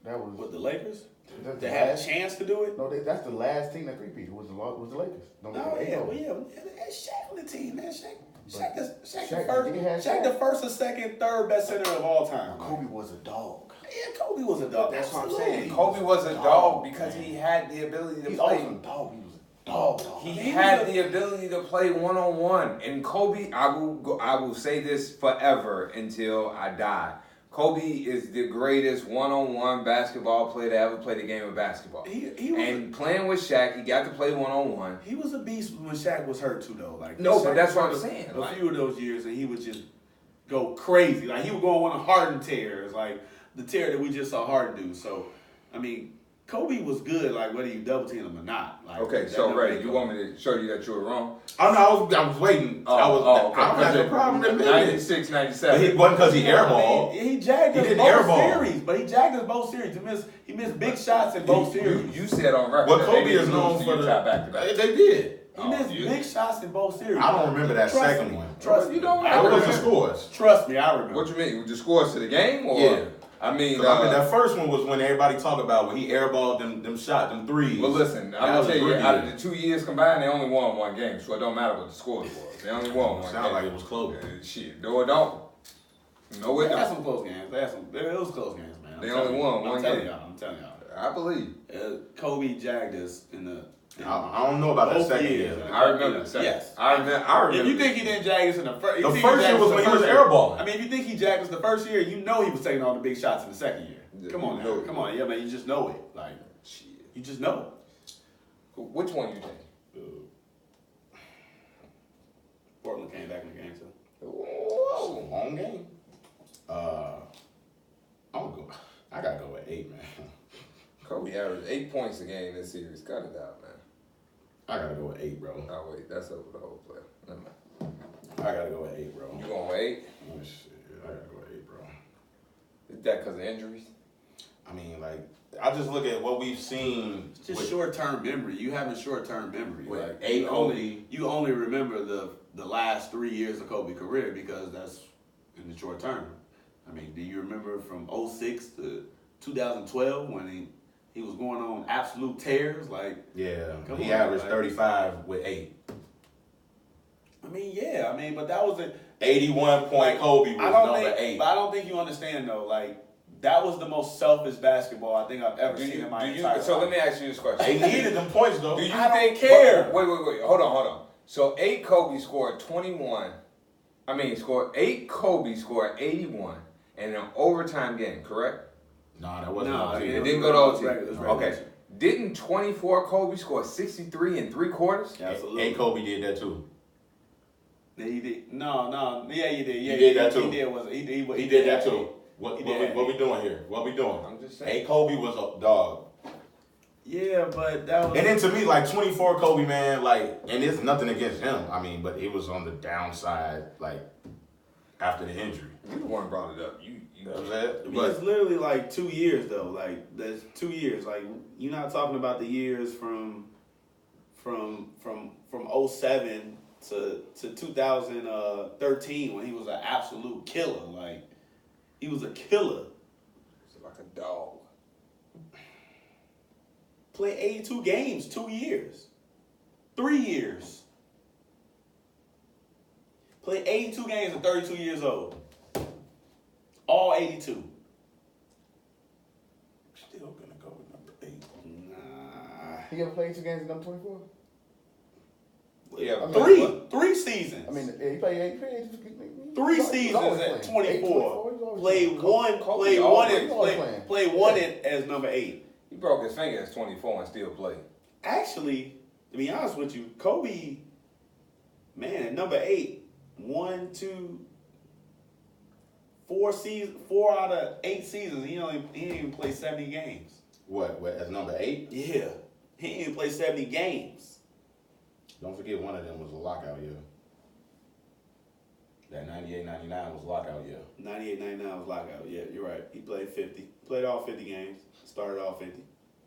That was With the Lakers? that's They the had a last- chance to do it? No, that's the last team that 3-peat was the Lakers. Don't Oh, forget, yeah, Kobe. well, yeah. They had Shaq on the team, man. Shaq Shaq the first or second, third best center of all time. Kobe was a dog. Yeah, Kobe was a dog. That's what I'm Absolutely. saying. Kobe was a dog because he had the ability to He's play. always a dog. He was a dog. He He had was a- the ability to play one-on-one. And Kobe, I will say this forever until I die. Kobe is the greatest one-on-one basketball player to ever play the game of basketball. He was And playing with Shaq, he got to play one-on-one. He was a beast when Shaq was hurt too, though. Like No, Shaq but that's what I'm was saying, A like- few of those years, and he would just go crazy. Like he would go on one of Harden tears, like the tear that we just saw Harden do. So, I mean, Kobe was good. Like whether you double team him or not. Like, Okay, that so never Ray, made you Kobe. want me to show you that you were wrong? Oh no, I was waiting. I don't have a problem admitting it. 96, But 97. it wasn't because he I airballed. mean, he jagged He us didn't both airball. series, but he jagged us both series. He missed big shots in both series. You said on record But that Kobe they is didn't known lose to for the. Utah back-to-back. They did. He missed big shots in both series. I don't remember that Trust second me. one. Trust You me. don't I What was the remember. scores? Trust me, I remember. What you mean? The scores to the game? Or? Yeah. I mean, That first one was when everybody talked about when he airballed them shots, them threes. well, listen, That I'm going was to a tell you, good out of year. the 2 years combined, they only won one game, so it don't matter what the scores was. They only won one Sound game. like it was close. Shit, no it don't. No it They had don't. some close games. It was close games, man. They only won one game. I'm telling y'all. I believe. Kobe jagged us in the. I don't know about that Both second years, year. man. I remember the second. Yes. I remember. If you think he didn't jag us in the first, The first year was when he was airballing. I mean, if you think he jagged us the first year, you know he was taking all the big shots in the second year. Yeah, Come on, you now. know it. Come on, yeah, man. You just know it. Like Shit. you just know Which one you think? it. Portland came back in the game too. Whoa. Long game. I gotta go with 8, man. Kobe averaged 8 points a game this series. Cut it out, man. I gotta go with 8, bro. Oh, wait. That's over the whole play. Never mind. I gotta go with 8, bro. You going with 8? Oh, shit. I gotta go with 8, bro. Is that because of injuries? I mean, like, I just look at what we've seen. It's just with- short-term memory. You have a short-term memory. With Like, A. you only remember the last 3 years of Kobe career because that's in the short term. I mean, do you remember from 06 to 2012 when he was going on absolute tears? Like, Yeah, Come he on, averaged like- 35 with 8. I mean, yeah, I mean, but that was a 81 point Kobe was number 8. But I don't think you understand though. Like, that was the most selfish basketball I think I've ever seen in my entire life. So let me ask you this question. They needed them points though. Do you I don't think? care. Wait. Hold on. So 8 Kobe scored 21. Eight Kobe scored 81 in an overtime game, correct? Nah, that wasn't No, OT. it It didn't go to OT. It was regular Okay. season. Didn't 24 Kobe score 63 in 3 quarters? Absolutely. And Kobe did that too. He did. No. Yeah, you did. Yeah, He did that too. He did. He did that too. What He we did. doing here? What we doing? I'm just saying. Hey, Kobe was a dog. Yeah, but that was. And then to me, like 24 Kobe, man, like, and it's nothing against him. I mean, but it was on the downside, like, after the injury. You the one brought it up. You You know what I'm saying? I mean, But it's literally like 2 years though. Like that's 2 years. Like you're not talking about the years from 07 to 2013 when he was an absolute killer. Like he was a killer. it's like a dog. Played 82 games, 2 years, 3 years. Played 82 games at 32 years old. All 82. still gonna go with number 8. Nah. He ever played 2 games at number 24? Yeah, I mean, Three seasons. I mean, he played 3 seasons at 24. Played one as number 8. He broke his finger at 24 and still played. Actually, to be honest with you, Kobe, man, at number 8, 4 out of 8 seasons, he didn't even play 70 games. What as number 8? Yeah, he didn't even play 70 games. Don't forget one of them was a lockout year. That 98-99 was lockout year. 98-99 was lockout. Yeah, you're right. He played 50. Played all 50 games. Started all 50.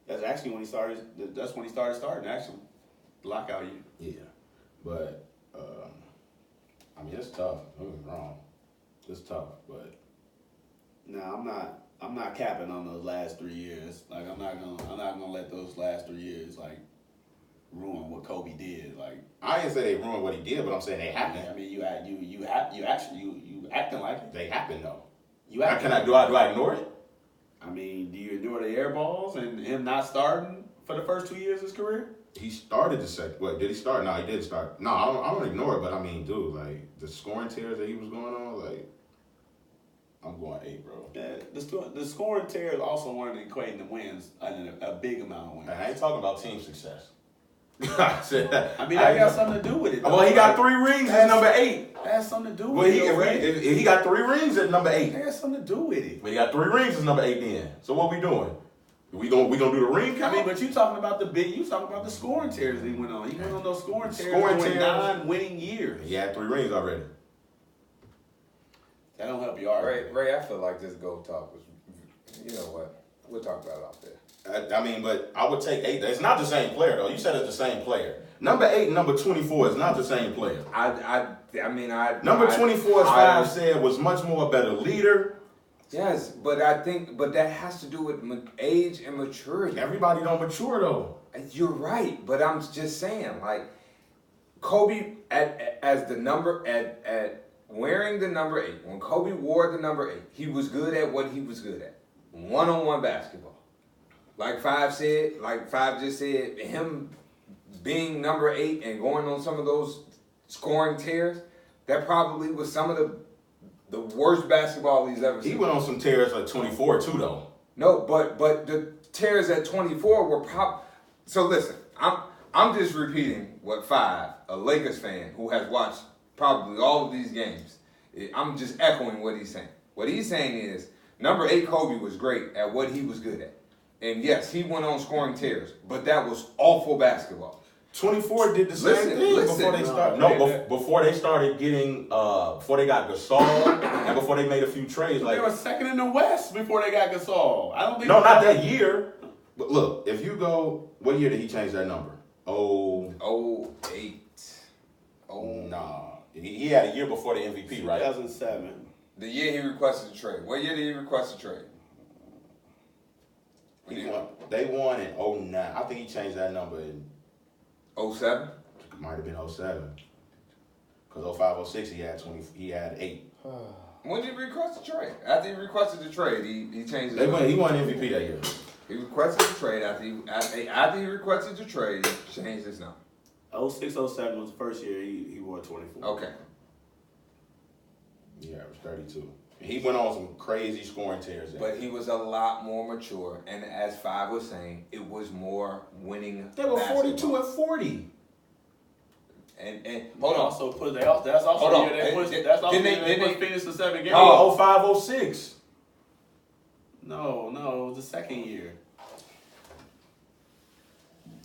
That's actually when he started. That's when he started starting. Actually, lockout year. Yeah, but I mean it's tough. Don't get me wrong, it's tough, but No, I'm not capping on those last 3 years. Like I'm not gonna let those last 3 years like ruin what Kobe did. Like I didn't say they ruined what he did, but I'm saying they I happened. mean, you acting like it. They happened though. You How acting can I like do I ignore it? I mean, do you ignore the air balls and him not starting for the first 2 years of his career? He started the second. What did he start? No, he did start. No, I don't ignore it, but I mean, dude, like the scoring tears that he was going on, like I'm going 8, bro. Yeah, the scoring tears also weren't equating the wins a big amount of wins. I ain't talking about team success. I said, I mean, that got something to do with it. Well, he got 3 rings at number 8. That has something to do Well, with it. if he got 3 rings at number 8. That has something to do with it. But he got 3 rings as number 8 then. So what we doing? We gonna do the ring I count? mean, but you talking about the scoring tears that he went on. He went on those scoring tears Scoring during tears. 9 winning years. He had 3 rings already. That don't help you already. Ray, I feel like this GOAT talk was, you know what? We'll talk about it off there. I mean, but I would take 8. It's not the same player though. You said it's the same player. Number 8 and number 24 is not the same player. Number 24, as Five said, was much more a better leader. Yes, but that has to do with age and maturity. Everybody don't mature though. You're right, but I'm just saying, like, Kobe as the number at wearing the number 8. When Kobe wore the number 8, he was good at what he was good at, one-on-one basketball. Like Five just said, him being number 8 and going on some of those scoring tears, that probably was some of the worst basketball he's ever seen. He went on some tears like 24 too though. No, but the tears at 24 were So listen, I'm just repeating what Five, a Lakers fan who has watched probably all of these games, I'm just echoing what he's saying. What he's saying is number 8 Kobe was great at what he was good at. And yes, he went on scoring tears, but that was awful basketball. 24 did the same thing before they started. Before they started getting, before they got Gasol, and before they made a few trades. They were second in the West before they got Gasol. I don't think. No, not that year. But look, if you go, what year did he change that number? 08. Nah. He had a year before the MVP, right? 2007. The year he requested a trade. What year did he request a trade? They won in 09. I think he changed that number in 07? It might have been 07. Because 05, 06 he had 8. When did he request a trade? After he requested the trade, he changed it. He won MVP that year. He requested the trade after he requested the trade, he changed his number. 06, 07 was the first year he wore 24. Okay. Yeah, it was 32. He went on some crazy scoring tears. But he was a lot more mature, and as Five was saying, it was more winning. They were basketball. 42 and 40. And They hold on. also put that's also Hold the on. year they pushed. Did- That's also the didn't year they- they pushed didn't Phoenix to 7 games. Oh. 05, 06. No, it was the second year.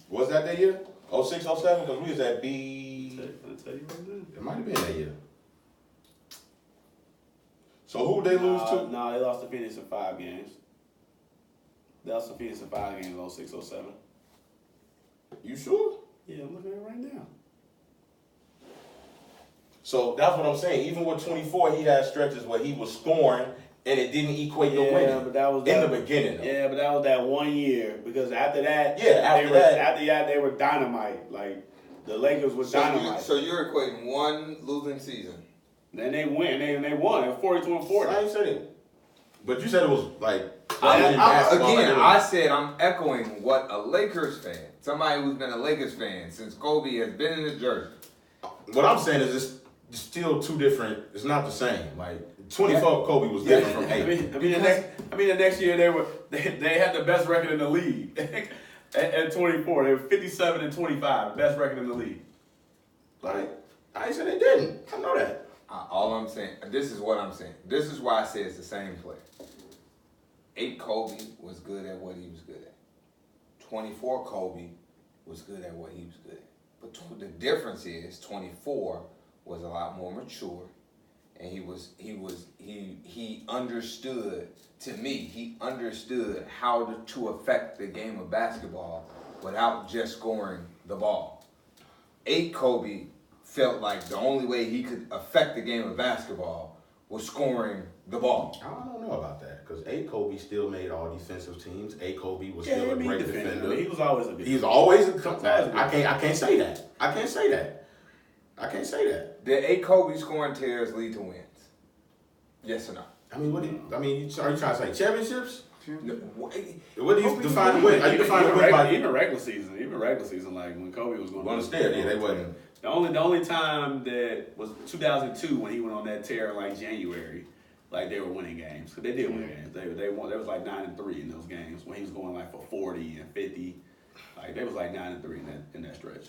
Was that year? 06, 07? Because we was at B. I'll tell you right now. It might have been that year. So who they lose to? No, they lost to Phoenix in 5 games. They lost to Phoenix in 5 games, 06, 07. You sure? Yeah, I'm looking at it right now. So that's what I'm saying. Even with 24, he had stretches where he was scoring and it didn't equate to winning. but that was in the beginning. Though. Yeah, but that was that 1 year because after that, After that they were dynamite. Like the Lakers was dynamite. So you're equating one losing season. Then they went and they won. It was 42 and 40. I ain't said it. But you said it was like I said I'm echoing what a Lakers fan, somebody who's been a Lakers fan since Kobe has been in the jersey. What I'm saying is it's still two different. It's not the same. Like 24 Kobe was different from 8. The next year they had the best record in the league. At 24, they were 57 and 25, best record in the league. Like I ain't said they didn't. I know that. All I'm saying, this is what I'm saying. This is why I say it's the same player. 8 Kobe was good at what he was good at. 24 Kobe was good at what he was good at. But the difference is 24 was a lot more mature, and he understood. To me, he understood how to affect the game of basketball without just scoring the ball. 8 Kobe felt like the only way he could affect the game of basketball was scoring the ball. I don't know about that because 8 Kobe still made all defensive teams. 8 Kobe was still a great defender. He was always a good He's always a I can't say that. I can't say that. Did 8 Kobe scoring tears lead to wins? Yes or no? I mean, are you trying to say championships? No, What do you define the win? Are you defining the win by even regular season, like when Kobe was going to stay? Yeah, they wasn't. The only time that was 2002 when he went on that tear in like January, like they were winning games because they did win games. They won. They was like 9-3 in those games when he was going like for 40 and 50. Like they was like 9-3 in that stretch.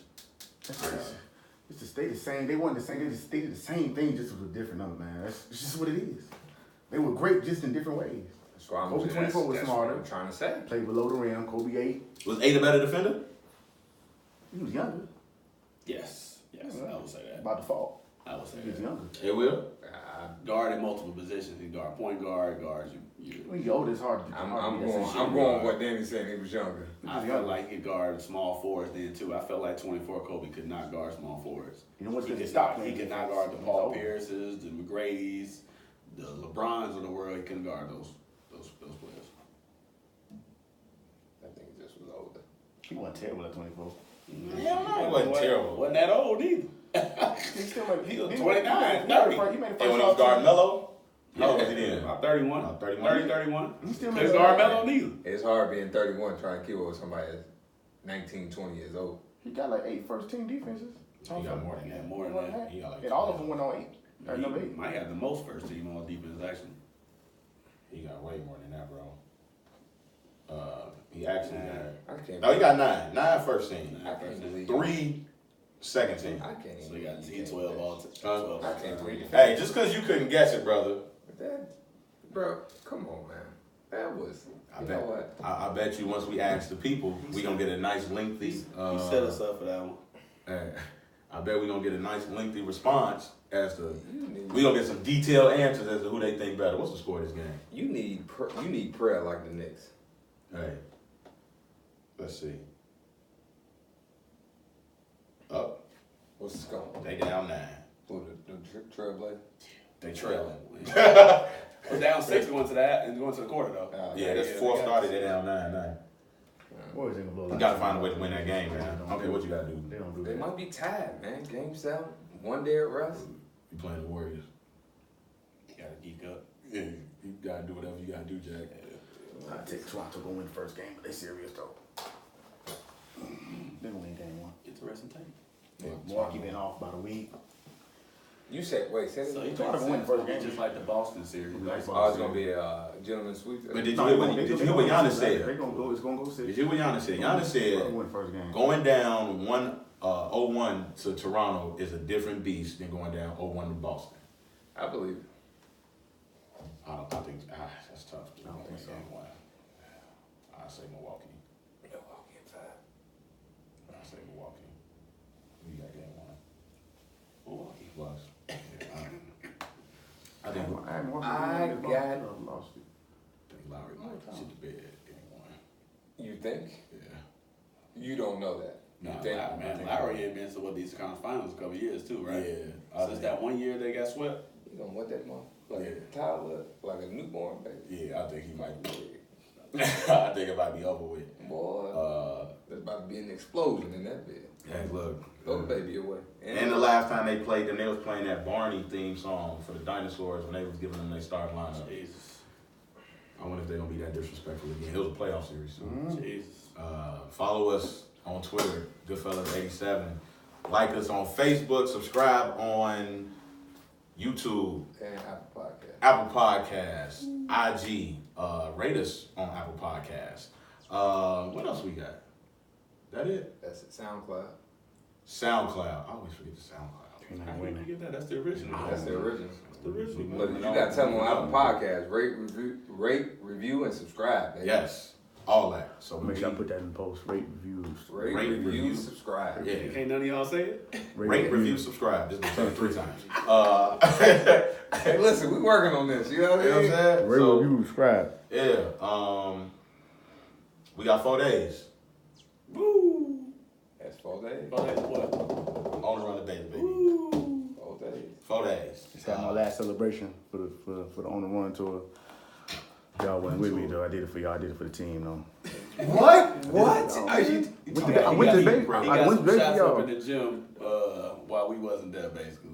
It's to stay the same. They weren't the same. They just stated the same thing, just with a different number, man. It's just what it is. They were great, just in different ways. That's why Kobe 24 was smarter. I'm trying to say. Played below the rim. Kobe 8. Was 8 a better defender? He was younger. Yes, I would say that. By default. I would say He was that. younger. It will. Guard in multiple positions. He guard point guards. When you're older, it's hard to. I'm going with what Danny said. He was younger. I felt like he could guard small forwards then too. I felt like 24 Kobe could not guard small forwards. You know what's He going to could stop not. He could not guard the Paul Pierces, the McGrady's, the LeBrons of the world. He couldn't guard those players. I think he just was older. He wasn't terrible at 24. Hell no, he wasn't terrible. Wasn't that old either. He still made. He was 29, He made 30. the first And when he was guarding Melo, how old was he then? About 31. About 31. 31. He still Couldn't made guard Melo neither. It's hard being 31 trying to keep up with somebody that's 19, 20 years old. He got like 8 first team defenses. He got more than that. More than that. He got like And all of them went on 8. Or He number 8. might have the most first team all defense actually. He got way more than that, bro. He actually got. I can't. No, he got 9. 9 first team. I can't believe. 3 second team. I can't. So he got believe T12 all I I can't believe it. Hey, just because you couldn't guess it, brother. Bro, come on, man. That was. I bet you once we ask the people, we gonna get a nice lengthy. He set us up for that one. I bet we gonna get a nice lengthy response as to. We gonna get some detailed answers as to who they think better. What's the score of this game? You need prayer like the Knicks. Hey, let's see. Up. What's the score? They down 9. Who the Trailblazer? They trailing. Was down 6 going to that and going to the quarter though. Yeah, that's 4 started. They down 9. Boys ain't gonna blow. You gotta find a way to win that game, man. I don't care what you gotta do. They don't do They that. might be tied, man. Game 7, 1 day at rest. You playing the Warriors. You gotta geek up. Yeah, you gotta do whatever you gotta do, Jack. I take Toronto gonna win the first game, but they serious though. They gonna win game 1. Interesting tape. Yeah, Milwaukee been off about a week. You said, wait, say So that. you Toronto think gonna win the first game. just like the Boston series. Like Oh, it's going to be a gentleman's sweep. But did you hear what Giannis said? They gonna go. It's gonna go 6. Did you hear what Giannis said? Giannis They said win the first game. going down 1 0-1 to Toronto is a different beast than going down 0-1 to Boston. I believe it. I think that's tough. I don't think so. Game one. I say Milwaukee. Milwaukee in 5. I say Milwaukee. We got game one. Milwaukee. Bucks. Yeah, I think lost it. Lowry might shit the bed game one. You think? Yeah. You don't know that. You Nah, think? man, Lowry had been to what these conference finals a couple years too, right? Yeah. Since that 1 year they got swept. You don't want that mom? Like a toddler, like a newborn baby. Yeah, I think he might be. I think it might be over with. Boy, there's about to be an explosion in that bed. Hey, look. Throw the baby away. And the last time they played them, they was playing that Barney theme song for the Dinosaurs when they was giving them their starting lineup. Jesus. I wonder if they're gonna be that disrespectful again. It was a playoff series. So. Jesus. Follow us on Twitter, Goodfellas87. Like us on Facebook. Subscribe on YouTube, And Apple Podcast. Apple Podcasts, IG. Rate us on Apple Podcasts. What else we got? That it? That's it. SoundCloud. SoundCloud. I always forget the SoundCloud. How can you get that? That's the original. That's the original. That's the original. But you gotta tell them on Apple Podcasts, rate, review, and subscribe. Baby. Yes, all that. So Make sure I put that in the post. Rate, reviews. Rate, Rate, review, review. subscribe. Yeah. Can't none of y'all say it? Rate, review, subscribe. This is the 3 times. Hey, listen, we working on this. You know what You know I what I'm mean? saying? Rate, So, review, subscribe. yeah. We got 4 days. Woo! That's 4 days. But that's what? On the run of days, baby. Woo! 4 days. 4 days. It's had my last celebration for the On the Run tour. Y'all wasn't with me though. I did it for y'all. I did it for the team though. What? What? No. Are you? I went to the Bay. He I got went some to the Bay shots for up y'all. in the gym while we wasn't there, basically.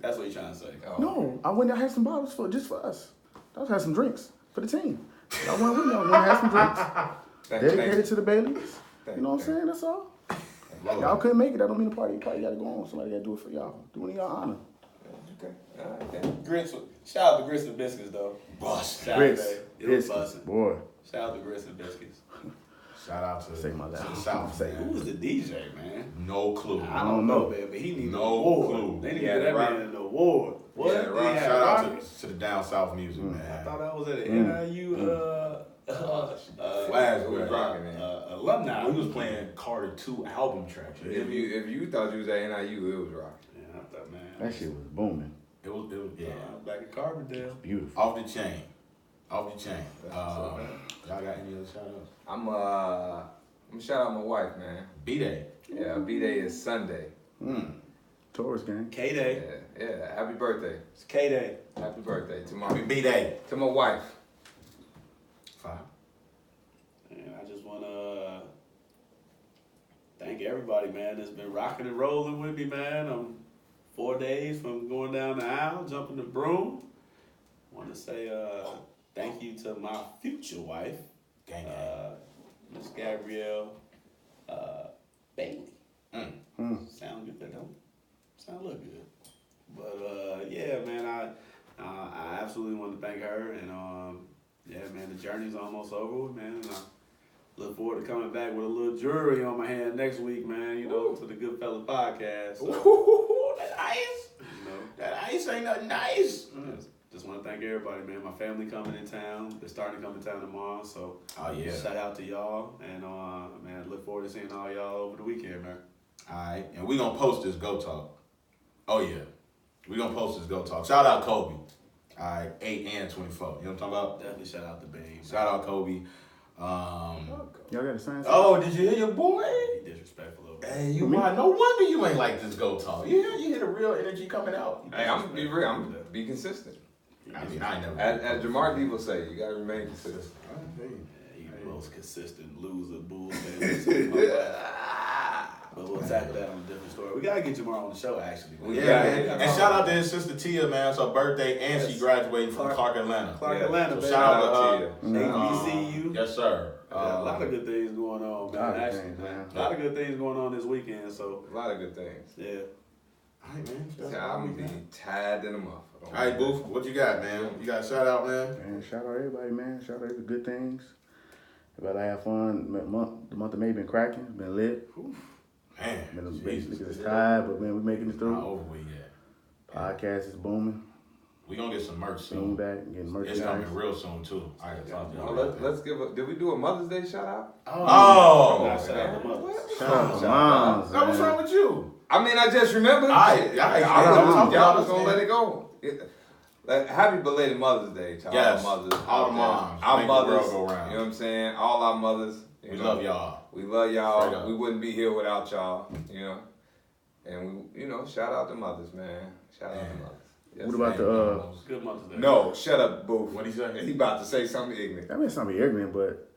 That's what he's trying to say. Oh. No, I went there. I had some bottles just for us. I was had some drinks for the team. Y'all went with me. I was gonna have some drinks. Dedicated to the Baileys. You know what I'm saying? That's all. Y'all couldn't make it. That don't mean the party. The party got to go on. Somebody got to do it for y'all. Do it in y'all honor. Okay. All right. Then. Grits. Shout out to Grits and Biscuits, though. Bust. Grits. Saturday. It was Biscuits. busting. Boy. Shout out to Grits and Biscuits. Shout out to, Say my to last. the South, Say man. Who was the DJ, man? No clue. I don't know, man, but he needs No an award. clue. They need Yeah, to give that Rock. man an award. What? Yeah, They Rock. had Shout out Rock. to the down south music, I man. thought that was at an NIU Flash Who was rocking it? alumni. We was playing Carter 2 album tracks. If you thought you was at NIU, it was rocking. Yeah, I thought, man. That shit was booming. It was yeah. Back at Carbondale. Beautiful. Off the chain. Off the chain. Y'all got any other shout outs? I'm gonna shout out my wife, man. B-Day. Yeah, B-Day is Sunday. Taurus gang. K-Day. Yeah. Happy birthday. It's K-Day. Happy birthday to Happy my B-Day. wife. 5. And I just want to thank everybody, man, that's been rocking and rolling with me, man. I'm 4 days from going down the aisle, jumping the broom. Want to say thank you to my future wife, Gang Miss Gabrielle Bailey. Sound good? That don't sound look good. But yeah, man, I absolutely want to thank her, and yeah, man, the journey's almost over with, man. And I look forward to coming back with a little jewelry on my hand next week, man. You know, to the Goodfellas podcast. So, Ooh, that ice. you know, That ice ain't nothing nice. just want to thank everybody, man. My family coming in town. They're starting to come in town tomorrow, so Oh, yeah. shout out to y'all, and man, look forward to seeing all y'all over the weekend, man. All right. And we going to post this Go Talk. Oh, yeah. We going to post this Go Talk. Shout out Kobe. All right. 8 and 24. You know what I'm talking about? Definitely shout out to Bane. Shout out Kobe. Y'all got a sign? Oh, did you hear your boy? Be disrespectful over Hey, you might. No wonder you ain't like this Go Talk. You hear the real energy coming out. Hey, I'm gonna be real. I'm gonna be consistent. I mean, I ain't never. As Jamar D will say, you gotta remain consistent. You the most consistent loser, bull But we'll tackle that on a different story. We gotta get Jamar on the show, actually. We Yeah, got man. it. And shout out to his sister Tia, man. It's her birthday, and she Yes. graduating from Clark- Clark Atlanta. Clark Yeah. Atlanta, So baby. shout out to her. HBCU. Yes, sir. A lot of good things going on, man. lot of Actually, things, man. man. A lot of good things going on this weekend. So A lot of good things. yeah. All right, man. Yeah, I'm gonna be tired in a month. All right, Boof. What you got, man? You got a shout out, man? Man, shout out everybody, man. Shout out the good things. Everybody have fun. The month of May been cracking. Been lit. Man, Man, Jesus. basically it's tired, but man, we making it Not through. over with yet. Podcast is booming. We gonna get some merch Soon soon. back, getting It's merchandise. coming real soon too. I gotta talk to Well, y'all. let's give a. Did we do a Mother's Day shout out? Oh, Nah, shout out to mothers. Shout out to Shout out. moms, now what's man. wrong with you? I mean, I just remembered. I Y'all was gonna let it go. Happy belated Mother's Day to Yes, all our mothers. all out the there. moms. Our Make the world mothers. go round. You know what I'm saying? All our mothers. you We know. love y'all. We love Straight y'all. up. We wouldn't be here without y'all. You know. And we, shout out to mothers, man. Shout out to mothers. Yes, What about man. It's good Mother's Day. No, shut up, Booth. What'd he say? He about to say something ignorant. I mean, it's not be ignorant, but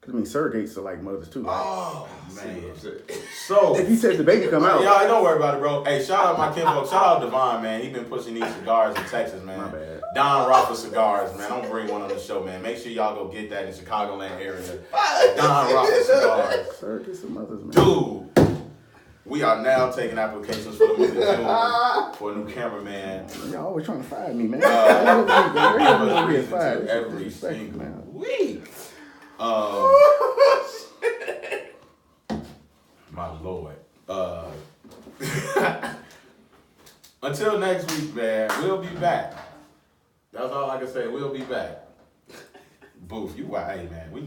cause I mean, surrogates are like mothers too, right? Oh See man. what I'm saying? So If you said the baby come out, y'all don't worry about it, bro. Hey, shout out my kinfolk. Shout out Devon, man. He been pushing these cigars in Texas, man. My bad. Don Rafa cigars, man. I'm gonna bring one on the show, man. Make sure y'all go get that in Chicagoland area. Don Rafa cigars. surrogates are mothers, man. Dude, we are now taking applications for the month of June for a new cameraman. Y'all always trying to fire me, man. Every Fired. every Disrespect, single man. week. My lord. Until next week, man. We'll be back. That's all I can say. We'll be back. Booth, you right, hey man. We